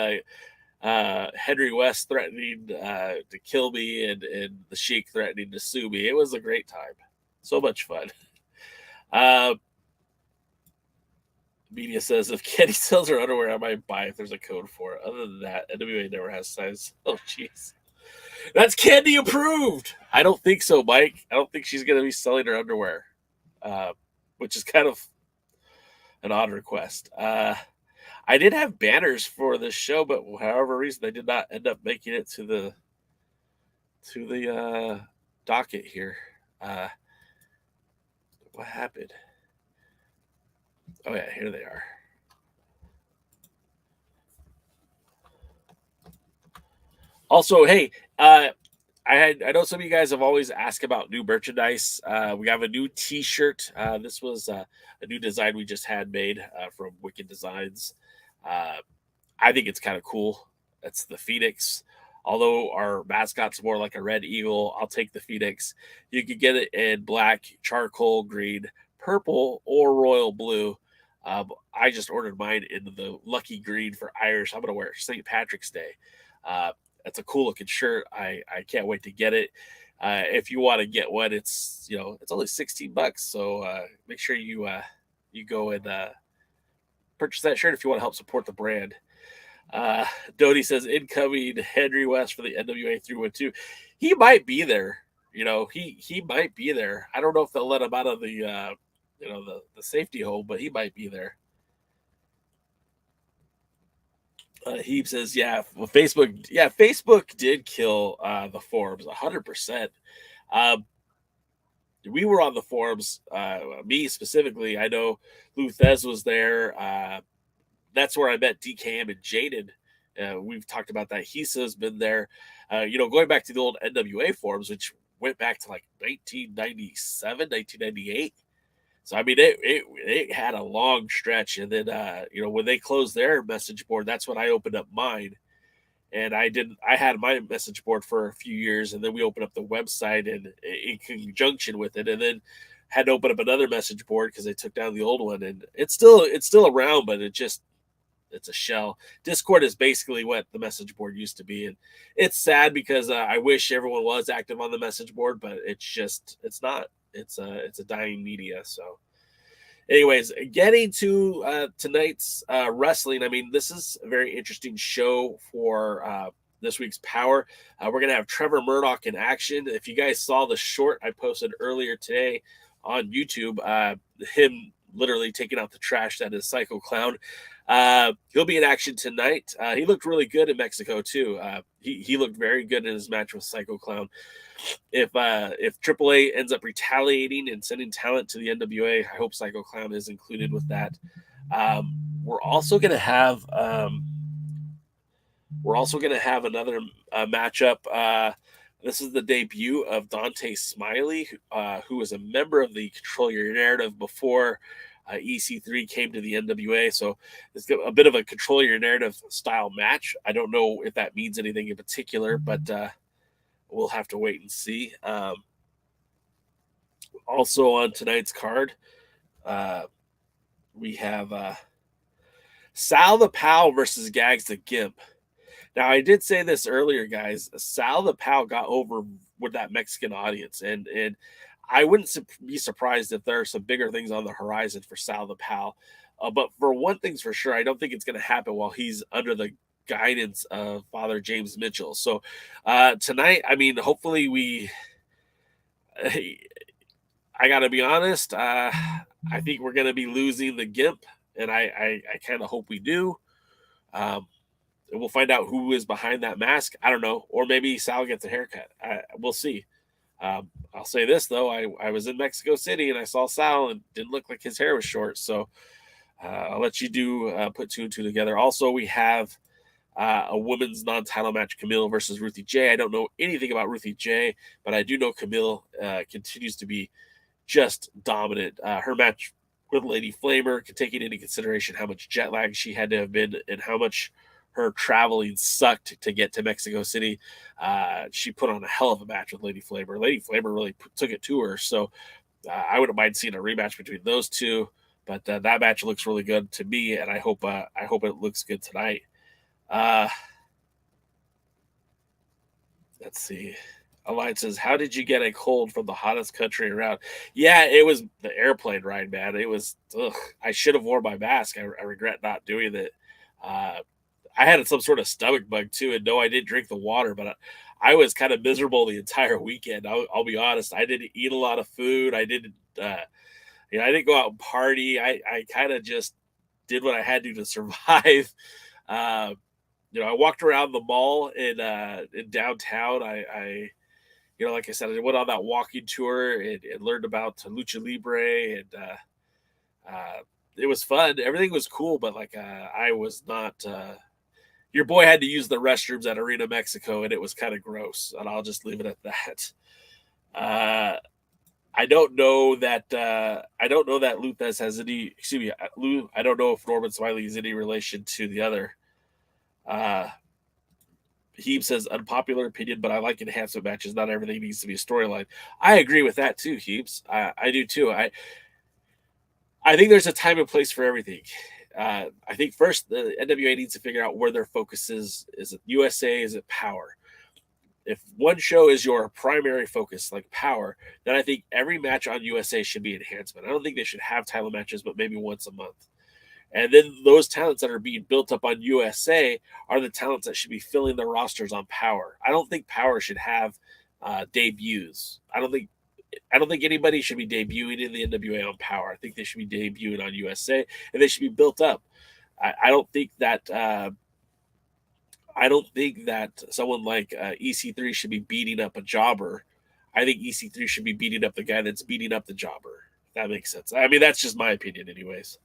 Speaker 6: Henry West threatening to kill me and the Sheik threatening to sue me, it was a great time. So much fun. Media says if Kenny sells her underwear, I might buy if there's a code for it. Other than that, NWA never has size. Oh, jeez. That's Candy approved. I don't think so, Mike. I don't think she's going to be selling her underwear, which is kind of an odd request. I did have banners for this show, but for however reason, they did not end up making it to the docket here. What happened? Oh yeah, here they are. Also, hey, I know some of you guys have always asked about new merchandise. We have a new T-shirt. This was a new design we just had made from Wicked Designs. I think it's kind of cool. That's the Phoenix. Although our mascot's more like a red eagle, I'll take the Phoenix. You can get it in black, charcoal green, purple, or royal blue. I just ordered mine in the lucky green for Irish. I'm going to wear it St. Patrick's Day. That's a cool looking shirt. I can't wait to get it. If you want to get one, it's only $16. So make sure you go and purchase that shirt if you want to help support the brand. Dodie says incoming Henry West for the NWA 312. He might be there. He might be there. I don't know if they'll let him out of the the safety hole, but he might be there. He says, Facebook did kill the forums 100%. We were on the forums, me specifically. I know Luthez was there. That's where I met DKM and Jaden. We've talked about that. Hisa's been there. Going back to the old NWA forums, which went back to like 1997, 1998. So, I mean, it had a long stretch. And then, when they closed their message board, that's when I opened up mine. And I had my message board for a few years, and then we opened up the website and in conjunction with it, and then had to open up another message board because they took down the old one. And it's still around, but it's a shell. Discord is basically what the message board used to be. And it's sad because I wish everyone was active on the message board, but it's not. It's a dying media. So anyways, getting to tonight's wrestling. I mean, this is a very interesting show for this week's Power. We're going to have Trevor Murdoch in action. If you guys saw the short I posted earlier today on YouTube, him literally taking out the trash that is Psycho Clown. He'll be in action tonight. He looked really good in Mexico too. He looked very good in his match with Psycho Clown. If AAA ends up retaliating and sending talent to the NWA, I hope Psycho Clown is included with that. We're also going to have another matchup. This is the debut of Dontate Smiley, who was a member of the Control Your Narrative before EC3 came to the NWA. So it's a bit of a Control Your Narrative style match. I don't know if that means anything in particular, but we'll have to wait and see. Also on tonight's card, we have Sal The Pal versus Gaagz the Gymp. Now, I did say this earlier, guys. Sal The Pal got over with that Mexican audience, and I wouldn't be surprised if there are some bigger things on the horizon for Sal The Pal. But for one thing's for sure, I don't think it's going to happen while he's under the guidance of Father James Mitchell. So tonight, I mean, hopefully we. I got to be honest. I think we're going to be losing the Gimp, and I kind of hope we do. And we'll find out who is behind that mask. I don't know, or maybe Sal gets a haircut. We'll see. I'll say this though: I was in Mexico City and I saw Sal and didn't look like his hair was short. So I'll let you put two and two together. Also, we have a women's non-title match: Kamille versus Ruthie Jay. I don't know anything about Ruthie Jay, but I do know Kamille continues to be just dominant. Her match with Lady Flamer, taking into consideration how much jet lag she had to have been and how much her traveling sucked to get to Mexico City. She put on a hell of a match with Lady Flamer. Lady Flamer really took it to her. So I wouldn't mind seeing a rematch between those two. But that match looks really good to me, and I hope it looks good tonight. Let's see. Alliance says, "How did you get a cold from the hottest country around?" Yeah, it was the airplane ride, man. It was. I should have worn my mask. I regret not doing it. I had some sort of stomach bug too, and no, I didn't drink the water, but I was kind of miserable the entire weekend. I'll be honest. I didn't eat a lot of food. I didn't. I didn't go out and party. I kind of just did what I had to survive. I walked around the mall in downtown. I like I said, I went on that walking tour and learned about Lucha Libre, and it was fun. Everything was cool, but I was not. Your boy had to use the restrooms at Arena Mexico, and it was kind of gross. And I'll just leave it at that. I don't know that Luthez has any. Excuse me, I don't know if Norman Smiley is any relation to the other. Heeb says, unpopular opinion, but I like enhancement matches. Not everything needs to be a storyline. I agree with that too, Heebs. I do too. I think there's a time and place for everything. I think first the NWA needs to figure out where their focus is. Is it USA? Is it Power? If one show is your primary focus, like Power, then I think every match on USA should be enhancement. I don't think they should have title matches, but maybe once a month. And then those talents that are being built up on USA are the talents that should be filling the rosters on Power. I don't think Power should have debuts. I don't think anybody should be debuting in the NWA on Power. I think they should be debuting on USA, and they should be built up. I don't think that someone like EC3 should be beating up a jobber. I think EC3 should be beating up the guy that's beating up the jobber. If that makes sense. I mean, that's just my opinion, anyways.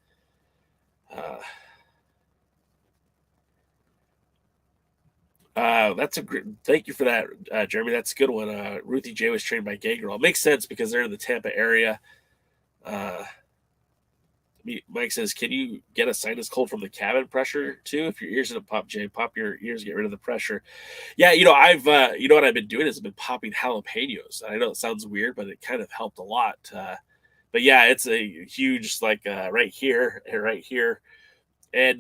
Speaker 6: That's a great. Thank you for that, Jeremy. That's a good one. Ruthie Jay was trained by Gaagz. It makes sense because they're in the Tampa area. Mike says, "Can you get a sinus cold from the cabin pressure too? If your ears didn't pop, Jay, pop your ears, get rid of the pressure." Yeah, I've what I've been doing is I've been popping jalapenos. I know it sounds weird, but it kind of helped a lot. But yeah, it's a huge right here and right here, and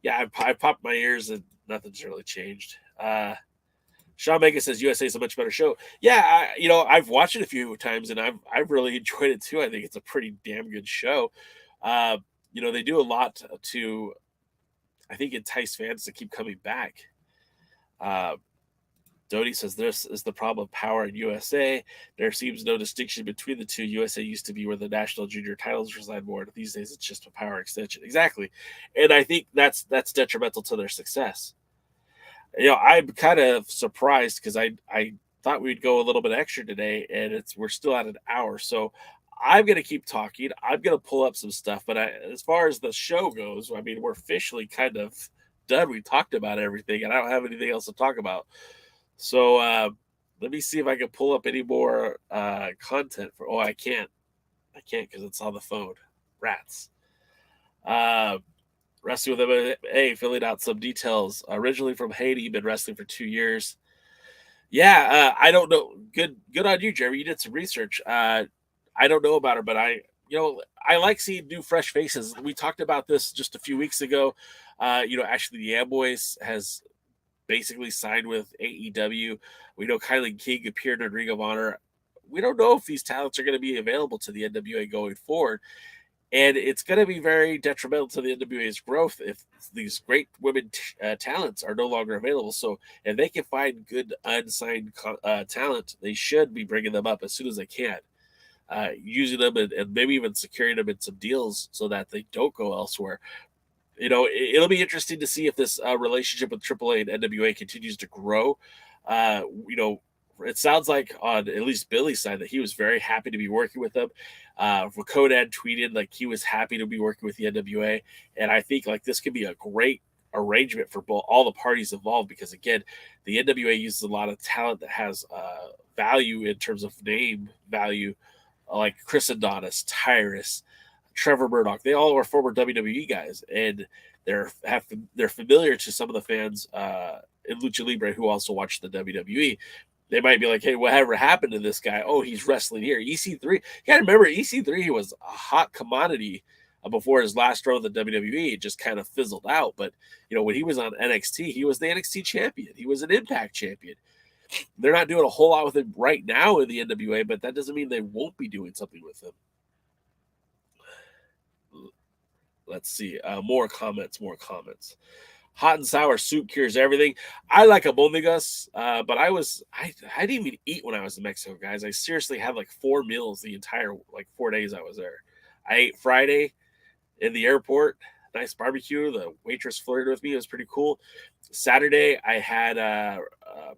Speaker 6: yeah, I popped my ears and nothing's really changed. Sean Mega says USA is a much better show. Yeah, I've watched it a few times and I've really enjoyed it too. I think it's a pretty damn good show. They do a lot to, I think, entice fans to keep coming back. Dodie says this is the problem of Power in USA. There seems no distinction between the two. USA used to be where the national junior titles reside more. These days, it's just a Power extension. Exactly, and I think that's detrimental to their success. I'm kind of surprised because I thought we'd go a little bit extra today, and we're still at an hour. So I'm going to keep talking. I'm going to pull up some stuff. But as far as the show goes, I mean, we're officially kind of done. We talked about everything, and I don't have anything else to talk about. So let me see if I can pull up any more content for. Oh, I can't because it's on the phone. Rats. Wrestling with MMA, filling out some details. Originally from Haiti, been wrestling for 2 years. Yeah, I don't know. Good on you, Jeremy. You did some research. I don't know about her, but I like seeing new, fresh faces. We talked about this just a few weeks ago. Actually, the Amboys has basically signed with AEW. We know Kylie King appeared in Ring of Honor. We don't know if these talents are going to be available to the NWA going forward. And it's going to be very detrimental to the NWA's growth if these great women talents are no longer available. So if they can find good unsigned talent, they should be bringing them up as soon as they can, using them and maybe even securing them in some deals so that they don't go elsewhere. It'll be interesting to see if this relationship with AAA and NWA continues to grow. It sounds like on at least Billy's side that he was very happy to be working with them. Conan tweeted like he was happy to be working with the NWA, and I think like this could be a great arrangement for all the parties involved because again, the NWA uses a lot of talent that has value in terms of name value, like Chris Adonis, Tyrus, Trevor Murdoch. They all are former WWE guys, and they're familiar to some of the fans in Lucha Libre who also watch the WWE. They might be like, hey, whatever happened to this guy? Oh, he's wrestling here. EC3. You got to remember, EC3 was a hot commodity before his last run of the WWE. It just kind of fizzled out. But, when he was on NXT, he was the NXT champion. He was an Impact champion. They're not doing a whole lot with him right now in the NWA, but that doesn't mean they won't be doing something with him. Let's see. More comments. Hot and sour soup cures everything. I like albondigas, but I didn't even eat when I was in Mexico, guys. I seriously had like 4 meals the entire 4 days I was there. I ate Friday in the airport, nice barbecue. The waitress flirted with me. It was pretty cool. Saturday, I had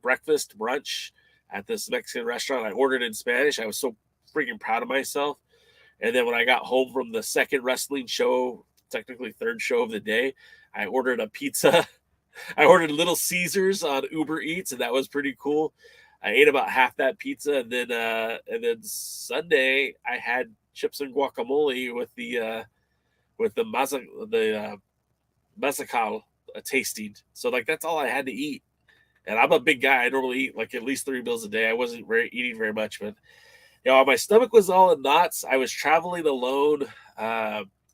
Speaker 6: brunch at this Mexican restaurant. I ordered in Spanish. I was so freaking proud of myself. And then when I got home from the second wrestling show, technically third show of the day, I ordered a pizza. I ordered Little Caesars on Uber Eats, and that was pretty cool. I ate about half that pizza, and then Sunday I had chips and guacamole with the mezcal tasting. So that's all I had to eat. And I'm a big guy. I normally eat at least 3 meals a day. I wasn't eating very much, but my stomach was all in knots. I was traveling alone.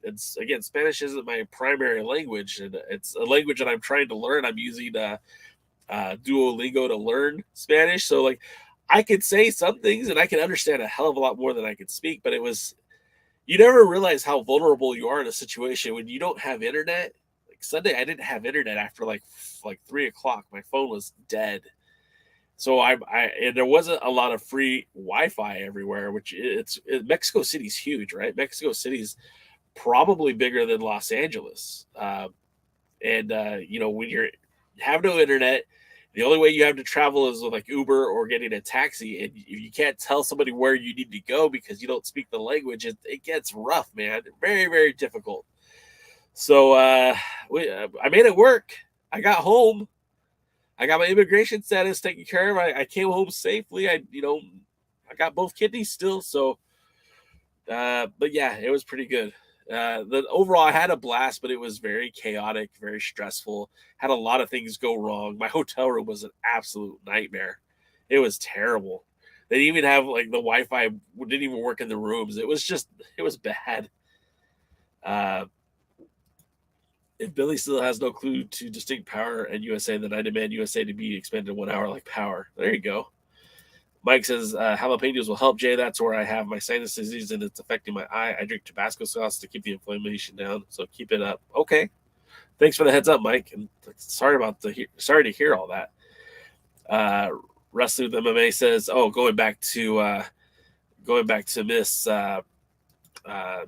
Speaker 6: It's again, Spanish isn't my primary language, and it's a language that I'm trying to learn. I'm using Duolingo to learn Spanish, so I could say some things and I can understand a hell of a lot more than I could speak. But you never realize how vulnerable you are in a situation when you don't have internet. Sunday, I didn't have internet after 3 o'clock. My phone was dead, so and there wasn't a lot of free Wi-Fi everywhere. Mexico City's huge, right? Mexico City's probably bigger than Los Angeles. When you have no internet, the only way you have to travel is with Uber or getting a taxi. And you can't tell somebody where you need to go because you don't speak the language. It gets rough, man. Very, very difficult. So I made it work. I got home. I got my immigration status taken care of. I came home safely. I got both kidneys still. So, but yeah, it was pretty good. Overall, I had a blast, but it was very chaotic, very stressful. Had a lot of things go wrong. My hotel room was an absolute nightmare. It was terrible. They didn't even have the Wi-Fi didn't even work in the rooms. It was bad. If Billy still has no clue to distinct Power and USA, then I demand USA to be expanded 1 hour like Power. There you go. Mike says, jalapenos will help, Jay. That's where I have my sinus disease and it's affecting my eye. I drink Tabasco sauce to keep the inflammation down, so keep it up. Okay. Thanks for the heads up, Mike. And sorry to hear all that. Wrestling with MMA says, going back to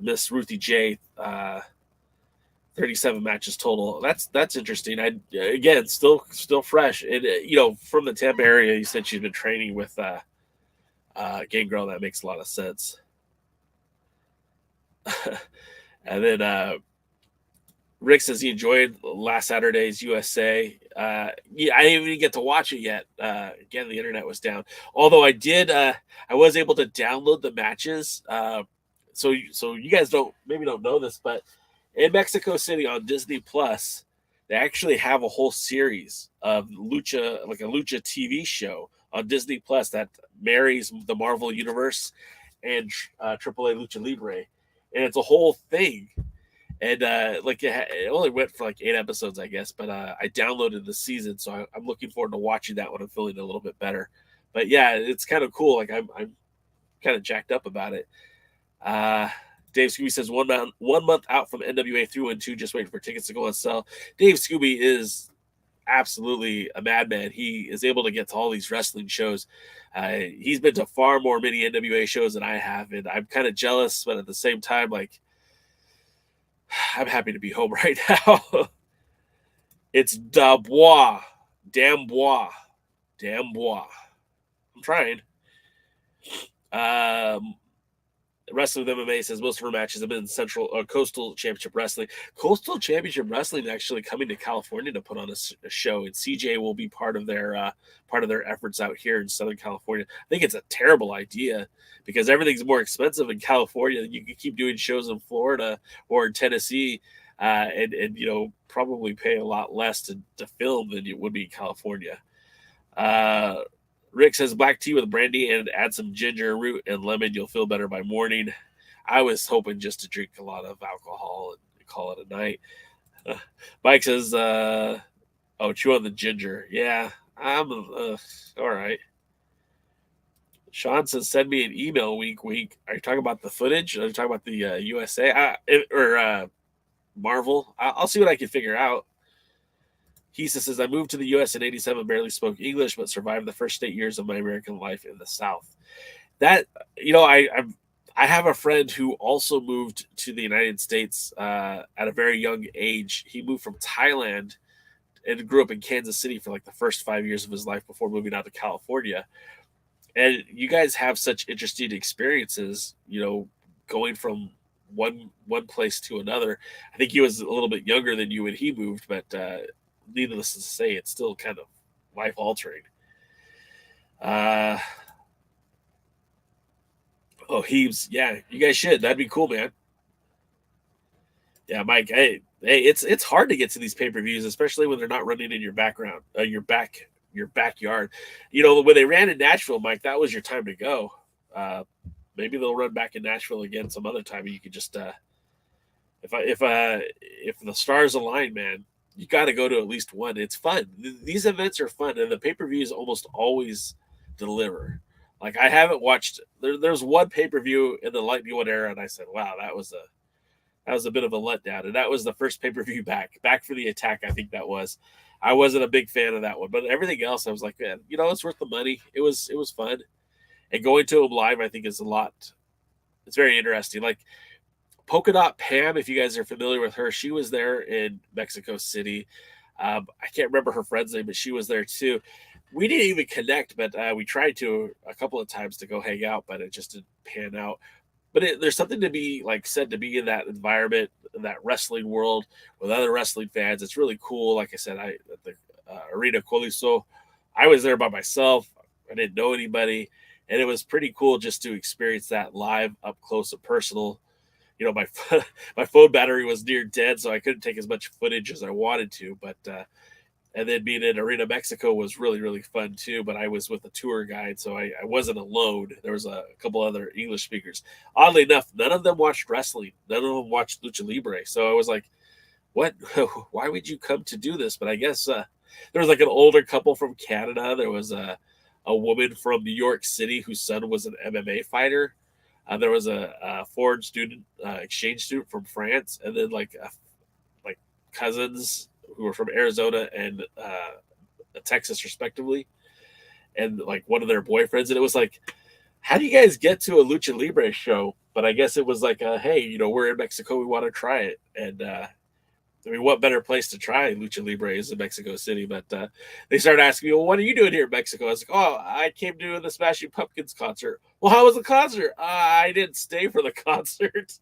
Speaker 6: Miss Ruthie Jay, 37 matches total. That's interesting. Again, still fresh. And from the Tampa area, you said she's been training with Gangrel. That makes a lot of sense. And then Rick says he enjoyed last Saturday's USA. I didn't even get to watch it yet. Again, the internet was down. Although I was able to download the matches. So you guys don't know this, but in Mexico City on Disney Plus, they actually have a whole series of lucha, like a lucha TV show on Disney Plus that marries the Marvel Universe and AAA Lucha Libre, and it's a whole thing. And it only went for 8 episodes, I guess, but I downloaded the season, so I'm looking forward to watching that when I'm feeling a little bit better. But yeah, it's kind of cool. I'm kind of jacked up about it. Dave Scooby says 1 month out from NWA 312, just waiting for tickets to go on sale. Dave Scooby is absolutely a madman. He is able to get to all these wrestling shows. He's been to far more many NWA shows than I have, and I'm kind of jealous, but at the same time, like, I'm happy to be home right now. It's Dambois. I'm trying. Wrestling with MMA says most of her matches have been Coastal Championship Wrestling. Coastal Championship Wrestling actually coming to California to put on a show, and CJ will be part of their efforts out here in Southern California. I think it's a terrible idea because everything's more expensive in California. You can keep doing shows in Florida or in Tennessee, and probably pay a lot less to film than it would be in California. Rick says black tea with brandy and add some ginger root and lemon. You'll feel better by morning. I was hoping just to drink a lot of alcohol and call it a night. Mike says, chew on the ginger. Yeah, I'm all right. Sean says, send me an email, wink, wink. Are you talking about the footage? Are you talking about the USA or Marvel? I'll see what I can figure out. He says, I moved to the U.S. in 87, barely spoke English, but survived the first 8 years of my American life in the South. That, I have a friend who also moved to the United States at a very young age. He moved from Thailand and grew up in Kansas City for like the first 5 years of his life before moving out to California. And you guys have such interesting experiences, going from one place to another. I think he was a little bit younger than you when he moved, but needless to say, it's still kind of life altering. Heaves, yeah, you guys should. That'd be cool, man. Yeah, Mike. Hey, it's hard to get to these pay-per-views, especially when they're not running in your background, your backyard. When they ran in Nashville, Mike, that was your time to go. Maybe they'll run back in Nashville again some other time. And you could just, if the stars align, man, you got to go to at least one. It's fun. These events are fun, and the pay-per-views almost always deliver. Like, I haven't watched. There's one pay-per-view in the Lightning One era, and I said, "Wow, that was a bit of a letdown." And that was the first pay-per-view back for the Attack. I think that was. I wasn't a big fan of that one, but everything else, I was like, man, it's worth the money. It was fun, and going to them live, I think, is a lot. It's very interesting. Like, Polka Dot Pam, if you guys are familiar with her, she was there in Mexico City. I can't remember her friend's name, but she was there too. We didn't even connect, but we tried to a couple of times to go hang out, but it just didn't pan out. But there's something to be said to be in that environment, in that wrestling world with other wrestling fans. It's really cool. Like I said, at the Arena Coliso, I was there by myself. I didn't know anybody, and it was pretty cool just to experience that live, up close and personal. My phone battery was near dead, so I couldn't take as much footage as I wanted to. But and then being in Arena Mexico was really, really fun too. But I was with a tour guide, so I wasn't alone. There was a couple other English speakers. Oddly enough, none of them watched wrestling. None of them watched Lucha Libre. So I was like, "What? Why would you come to do this?" But I guess there was like an older couple from Canada. There was a woman from New York City whose son was an MMA fighter. There was a foreign student, exchange student from France, and then like cousins who were from Arizona and Texas, respectively, and like one of their boyfriends. And it was like, how do you guys get to a Lucha Libre show? But I guess it was like, hey, we're in Mexico, we want to try it. And what better place to try Lucha Libre is in Mexico City? But they started asking me, well, what are you doing here in Mexico? I was like, I came to the Smashing Pumpkins concert. Well, how was the concert? I didn't stay for the concert.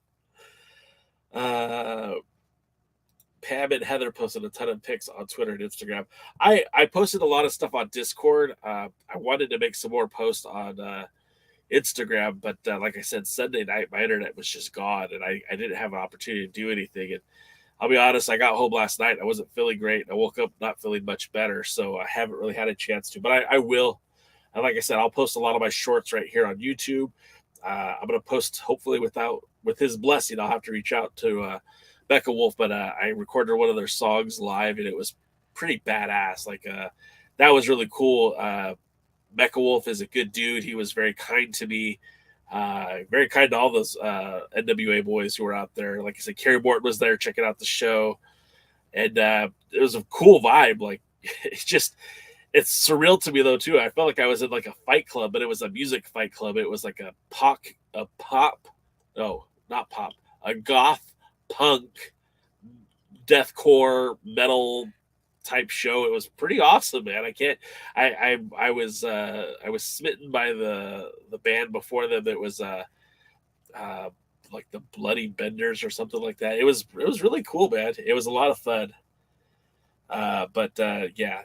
Speaker 6: Pam and Heather posted a ton of pics on Twitter and Instagram. I posted a lot of stuff on Discord. I wanted to make some more posts on Instagram, but like I said, Sunday night, my internet was just gone, and I didn't have an opportunity to do anything. And I'll be honest, I got home last night. I wasn't feeling great. I woke up not feeling much better, so I haven't really had a chance to. But I will. And like I said, I'll post a lot of my shorts right here on YouTube. I'm going to post, hopefully, with his blessing. I'll have to reach out to Becca Wolf, but I recorded one of their songs live, and it was pretty badass. Like that was really cool. Becca Wolf is a good dude. He was very kind to me. Very kind to all those NWA boys who were out there. Like I said, Kerry Morton was there checking out the show, and it was a cool vibe. Like it's surreal to me though too. I felt like I was in like a fight club, but it was a music fight club. It was like a goth punk deathcore metal type show. It was pretty awesome, man. I was smitten by the band before them. It was like the Bloody Benders or something like that. It was really cool, man. It was a lot of fun. Yeah,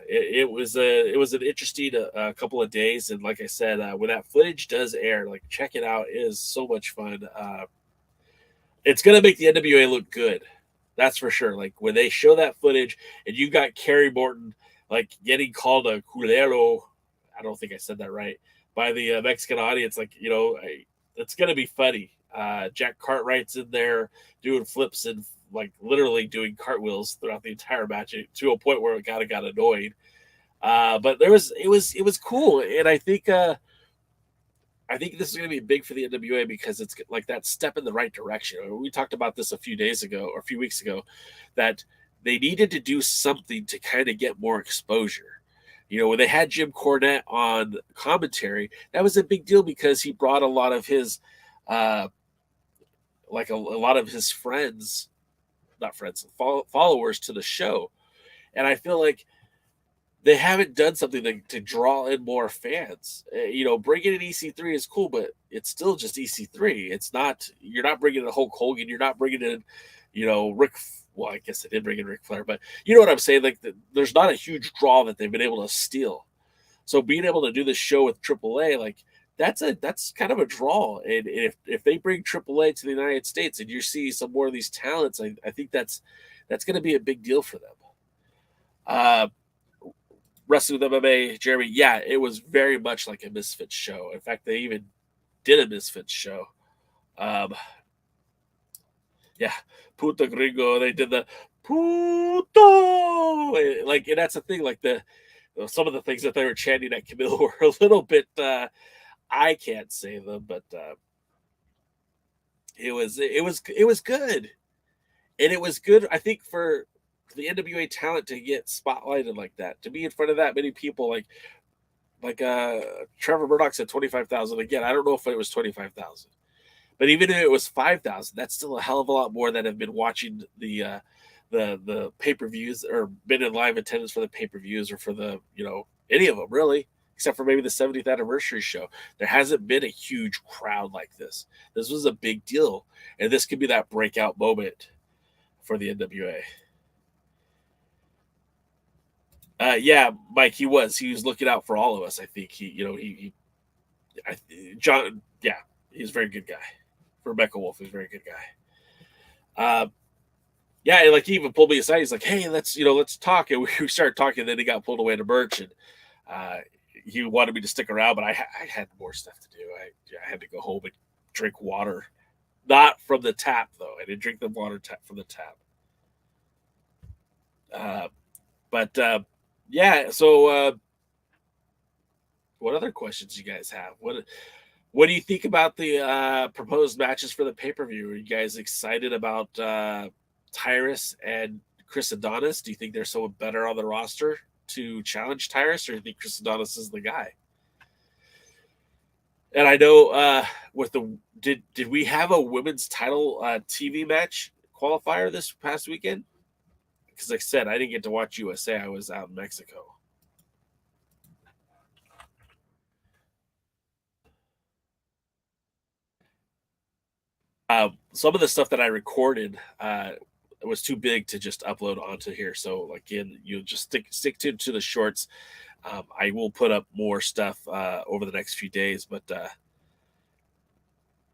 Speaker 6: it was an interesting couple of days, and like I said, when that footage does air, like check it out. It is so much fun. It's gonna make the NWA look good, that's for sure. Like when they show that footage, and you got Kerry Morton like getting called a culero, I don't think I said that right, by the Mexican audience. Like, you know, it's gonna be funny. Jack Cartwright's in there doing flips and like literally doing cartwheels throughout the entire match to a point where it got annoyed. But it was cool, and I think this is going to be big for the NWA because it's like that step in the right direction. We talked about this a few weeks ago, that they needed to do something to kind of get more exposure. You know, when they had Jim Cornette on commentary, that was a big deal because he brought a lot of his like a lot of his followers to the show. And I feel like they haven't done something to draw in more fans. You know, bringing in EC3 is cool, but it's still just EC3. It's not, you're not bringing in Hulk Hogan. You're not bringing in, you know, well, I guess they did bring in Ric Flair, but you know what I'm saying? Like there's not a huge draw that they've been able to steal. So being able to do this show with AAA, like that's kind of a draw. And if they bring AAA to the United States and you see some more of these talents, I think that's going to be a big deal for them. Wrestling with MMA, Jeremy, yeah, it was very much like a Misfits show. In fact, they even did a Misfits show. Yeah, Puto Gringo, they did the Puto, like, and that's the thing. Like some of the things that they were chanting at Kamille were a little bit. I can't say them, but it was good, and it was good. I think for the NWA talent to get spotlighted like that, to be in front of that many people, like Trevor Murdoch said 25,000. Again, I don't know if it was 25,000, but even if it was 5,000, that's still a hell of a lot more that have been watching the pay-per-views or been in live attendance for the pay-per-views or for the, you know, any of them really, except for maybe the 70th anniversary show. There hasn't been a huge crowd like this. This was a big deal, and this could be that breakout moment for the NWA. Yeah, Mike, he was looking out for all of us. I think John, yeah, he's a very good guy. Rebecca Wolf is a very good guy. Yeah, and like he even pulled me aside. He's like, "Hey, let's talk." And we started talking. And then he got pulled away to merch, and he wanted me to stick around, but I had more stuff to do. I had to go home and drink water, not from the tap though. I didn't drink the water from the tap. Yeah. So, what other questions you guys have? What do you think about the proposed matches for the pay-per-view? Are you guys excited about Tyrus and Chris Adonis? Do you think there's someone better on the roster to challenge Tyrus, or do you think Chris Adonis is the guy? And I know did we have a women's title TV match qualifier this past weekend? Because like I said, I didn't get to watch USA. I was out in Mexico. Some of the stuff that I recorded was too big to just upload onto here. So again, you just stick to the shorts. I will put up more stuff over the next few days, but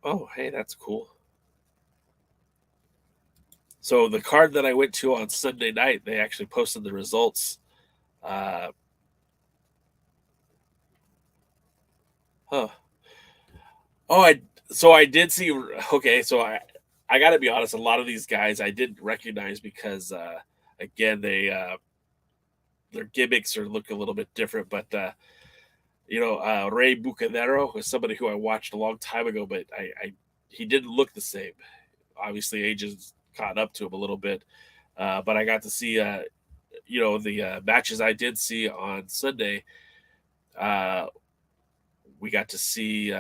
Speaker 6: oh, hey, that's cool. So the card that I went to on Sunday night, they actually posted the results. Huh. Oh, I did see. Okay, so I got to be honest. A lot of these guys I didn't recognize because, again, their gimmicks look a little bit different. But Rey Bucanero was somebody who I watched a long time ago, but he didn't look the same. Obviously, age has caught up to him a little bit, but I got to see, the matches I did see on Sunday. We got to see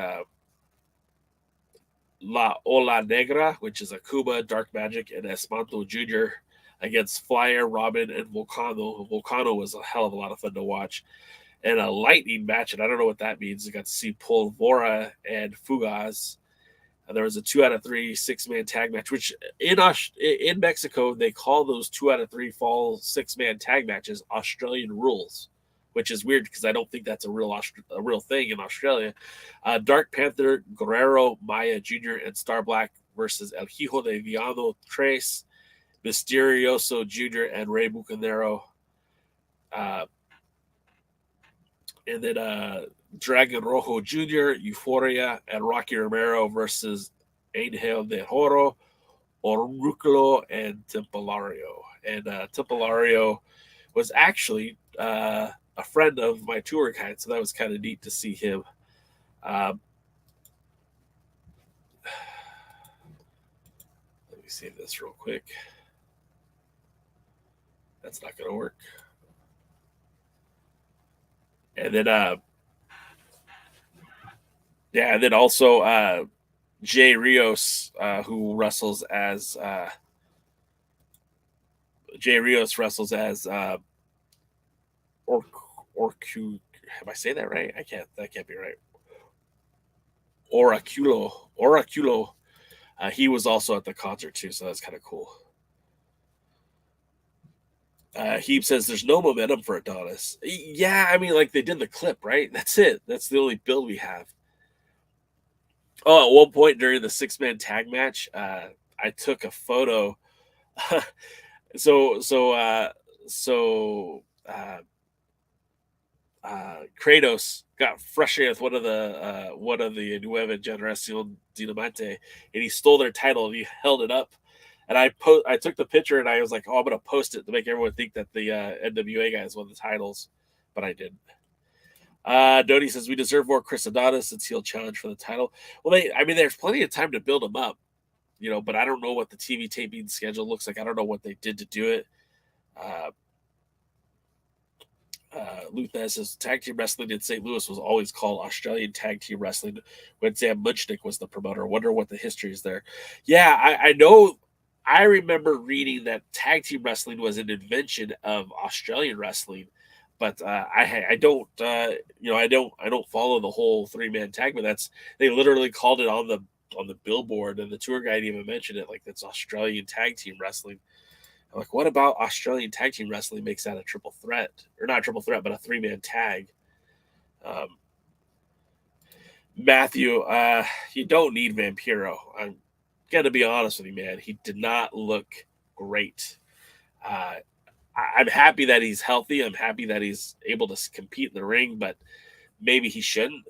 Speaker 6: La Ola Negra, which is a Cuba, Dark Magic, and Espanto Jr. against Flyer, Robin, and Volcano. Volcano was a hell of a lot of fun to watch. And a lightning match, and I don't know what that means. I got to see Polvora and Fugaz. There was a 2 out of 3 6-man tag match, which in Mexico, they call those 2 out of 3 fall 6-man tag matches Australian rules, which is weird because I don't think that's a real thing in Australia. Dark Panther, Guerrero, Maya Jr., and Star Black versus El Hijo de Villano Tres, Mysterioso Jr., and Rey Bucanero. And then Dragon Rojo Jr., Euphoria, and Rocky Romero versus Angel de Oro, Orúculo, and Templario. And Templario was actually a friend of my tour guide, so that was kind of neat to see him. Let me save this real quick. That's not going to work. And then, and then also Jay Rios, who wrestles as Orcu. Am I saying that right? That can't be right. Oraculo. He was also at the concert too, so that's kind of cool. He says there's no momentum for Adonis. Yeah, I mean, like they did the clip, right? That's it. That's the only build we have. Oh, at one point during the 6-man tag match, I took a photo. Kratos got frustrated with one of the Nueva Generación Dinamite, and he stole their title and he held it up. And I took the picture and I was like, oh, I'm going to post it to make everyone think that the NWA guys won the titles, but I didn't. Dodie says we deserve more Chris Adonis since he'll challenge for the title. Well, there's plenty of time to build him up, but I don't know what the TV taping schedule looks like. I don't know what they did to do it. Luther says tag team wrestling in St. Louis was always called Australian Tag Team Wrestling when Sam Muchnick was the promoter. I wonder what the history is there. Yeah, I know. I remember reading that tag team wrestling was an invention of Australian wrestling, but I don't follow the whole 3-man tag. But they literally called it on the billboard, and the tour guide even mentioned it like that's Australian tag team wrestling. I'm like, what about Australian tag team wrestling makes that a triple threat, or not a triple threat, but a 3-man tag? Matthew, you don't need Vampiro. I'm got to be honest with you, man. He did not look great. I'm happy that he's healthy. I'm happy that he's able to compete in the ring, but maybe he shouldn't.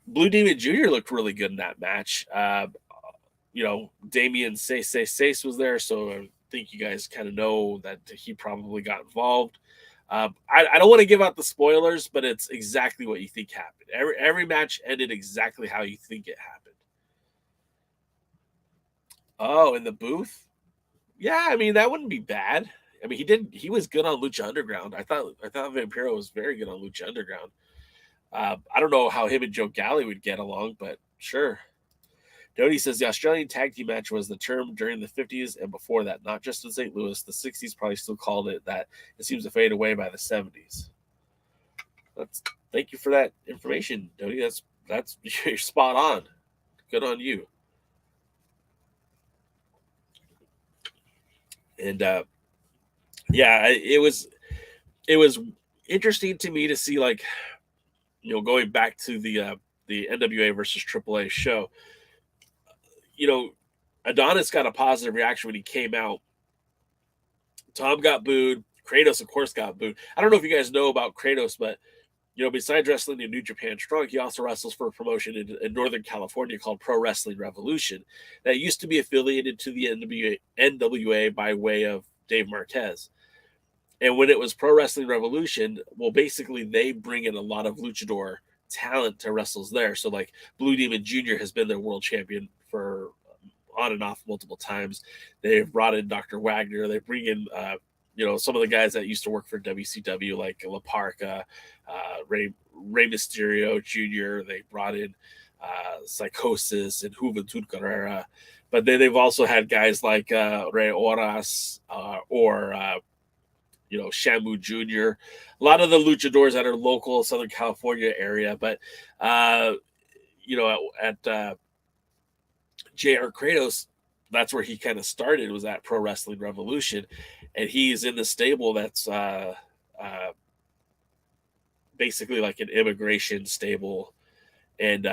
Speaker 6: Blue Demon Jr. looked really good in that match. Damian Sace was there, so I think you guys kind of know that he probably got involved. I don't want to give out the spoilers, but it's exactly what you think happened. Every match ended exactly how you think it happened. Oh, in the booth? Yeah, I mean, that wouldn't be bad. I mean, he was good on Lucha Underground. I thought Vampiro was very good on Lucha Underground. I don't know how him and Joe Galley would get along, but sure. Dodie says the Australian tag team match was the term during the 50s and before that, not just in St. Louis. The 60s probably still called it that. It seems to fade away by the 70s. Thank you for that information, Dodie. That's you're spot on. Good on you. And it was interesting to me to see, like, going back to the NWA versus AAA show. Adonis got a positive reaction when he came out. Tom got booed. Kratos, of course, got booed. I don't know if you guys know about Kratos, but besides wrestling in New Japan Strong, he also wrestles for a promotion in Northern California called Pro Wrestling Revolution that used to be affiliated to the NWA by way of Dave Marquez. And when it was Pro Wrestling Revolution, well, basically they bring in a lot of luchador talent to wrestles there. So like Blue Demon Jr. has been their world champion for on and off multiple times. They've brought in Dr. Wagner. They bring in, some of the guys that used to work for WCW, like La Parca, Rey Mysterio Jr. They brought in Psychosis and Juventud Carrera. But then they've also had guys like Rey Horas or Shamu Jr. A lot of the luchadors that are local Southern California area. But, at JR Kratos, that's where he kind of started, was at Pro Wrestling Revolution. And he's in the stable that's basically like an immigration stable. And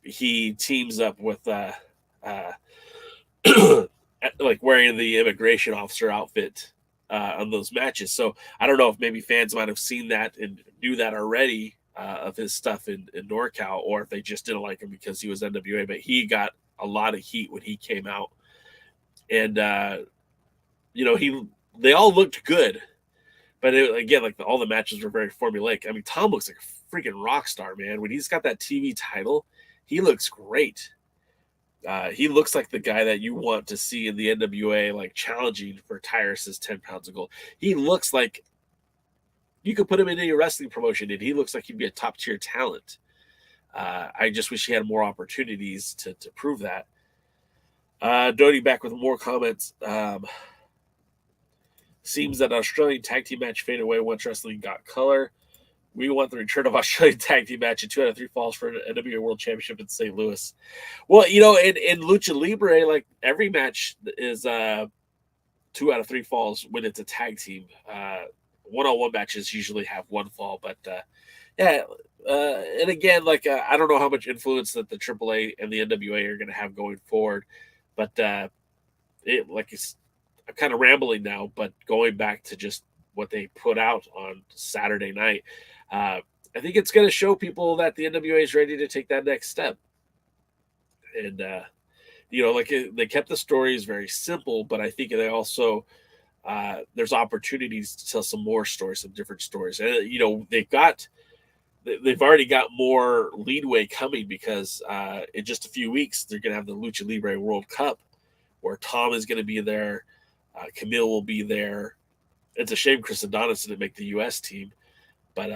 Speaker 6: he teams up with like wearing the immigration officer outfit on those matches. So I don't know if maybe fans might have seen that and knew that already of his stuff in NorCal, or if they just didn't like him because he was NWA. But he got a lot of heat when he came out. And, they all looked good. But all the matches were very formulaic. I mean, Tom looks like a freaking rock star, man. When he's got that TV title, he looks great. He looks like the guy that you want to see in the NWA, like challenging for Tyrus's 10 pounds of gold. He looks like you could put him in any wrestling promotion, and he looks like he'd be a top tier talent. I just wish he had more opportunities to prove that. Doty back with more comments. Seems that Australian tag team match faded away once wrestling got color. We want the return of Australian tag team match in 2 out of 3 falls for an NWA World Championship in St. Louis. Well, in Lucha Libre, like every match is 2 out of 3 falls when it's a tag team. One-on-one matches usually have 1 fall, but and again, I don't know how much influence that the AAA and the NWA are going to have going forward, but I'm kind of rambling now, but going back to just what they put out on Saturday night, I think it's going to show people that the NWA is ready to take that next step. And, they kept the stories very simple, but I think they also, there's opportunities to tell some more stories, some different stories. And, they've already got more leadway coming because in just a few weeks, they're going to have the Lucha Libre World Cup where Tom is going to be there. Kamille will be there. It's a shame Chris Adonis didn't make the U.S. team, but,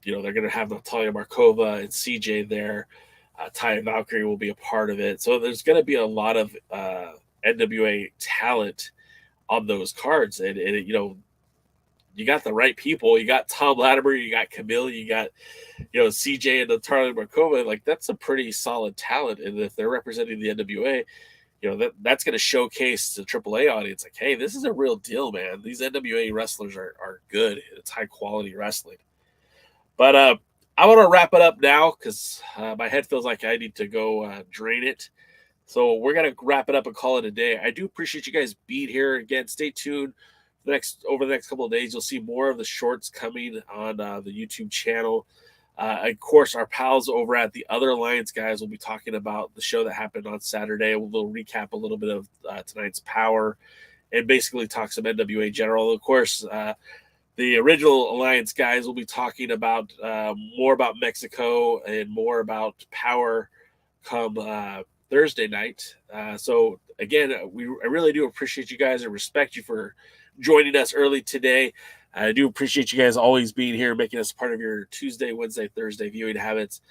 Speaker 6: they're going to have Natalia Markova and CJ there. Taya Valkyrie will be a part of it. So there's going to be a lot of NWA talent on those cards. And you got the right people. You got Tom Latimer, you got Kamille, you got, CJ and Natalia Markova. Like, that's a pretty solid talent. And if they're representing the NWA, that's going to showcase to the AAA audience, like, hey, this is a real deal, man. These NWA wrestlers are good. It's high quality wrestling. But I want to wrap it up now because my head feels like I need to go drain it. So we're going to wrap it up and call it a day. I do appreciate you guys being here. Again, stay tuned. Over the next couple of days, you'll see more of the shorts coming on the YouTube channel. Of course, our pals over at the Other Alliance guys will be talking about the show that happened on Saturday. We'll recap a little bit of tonight's Power and basically talk some NWA general. Of course, the Original Alliance guys will be talking about more about Mexico and more about Power come Thursday night. So again, I really do appreciate you guys and respect you for joining us early today. I do appreciate you guys always being here, making us part of your Tuesday, Wednesday, Thursday viewing habits.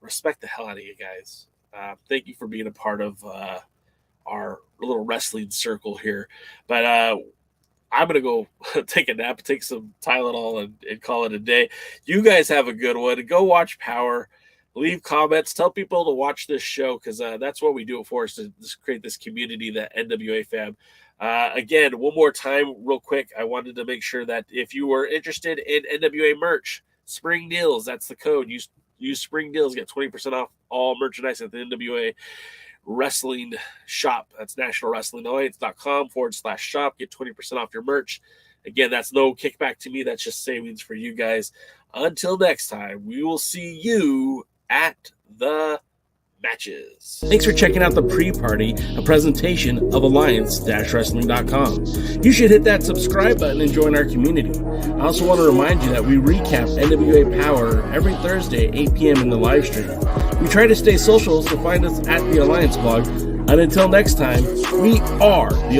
Speaker 6: Respect the hell out of you guys. Thank you for being a part of our little wrestling circle here. But I'm going to go take a nap, take some Tylenol, and call it a day. You guys have a good one. Go watch Power. Leave comments. Tell people to watch this show because that's what we do it for, is to create this community, that NWA fam. Again, one more time, real quick, I wanted to make sure that if you were interested in NWA merch, Spring Deals, that's the code. Use Spring Deals, get 20% off all merchandise at the NWA Wrestling Shop. That's nationalwrestlingalliance.com/shop. Get 20% off your merch. Again, that's no kickback to me. That's just savings for you guys. Until next time, we will see you at the matches. Thanks for checking out the Pre-Party, a presentation of Alliance-Wrestling.com. You should hit that subscribe button and join our community. I also want to remind you that we recap NWA POWERRR every Thursday at 8 p.m. in the live stream. We try to stay social, so find us at the Alliance blog. And until next time, we are the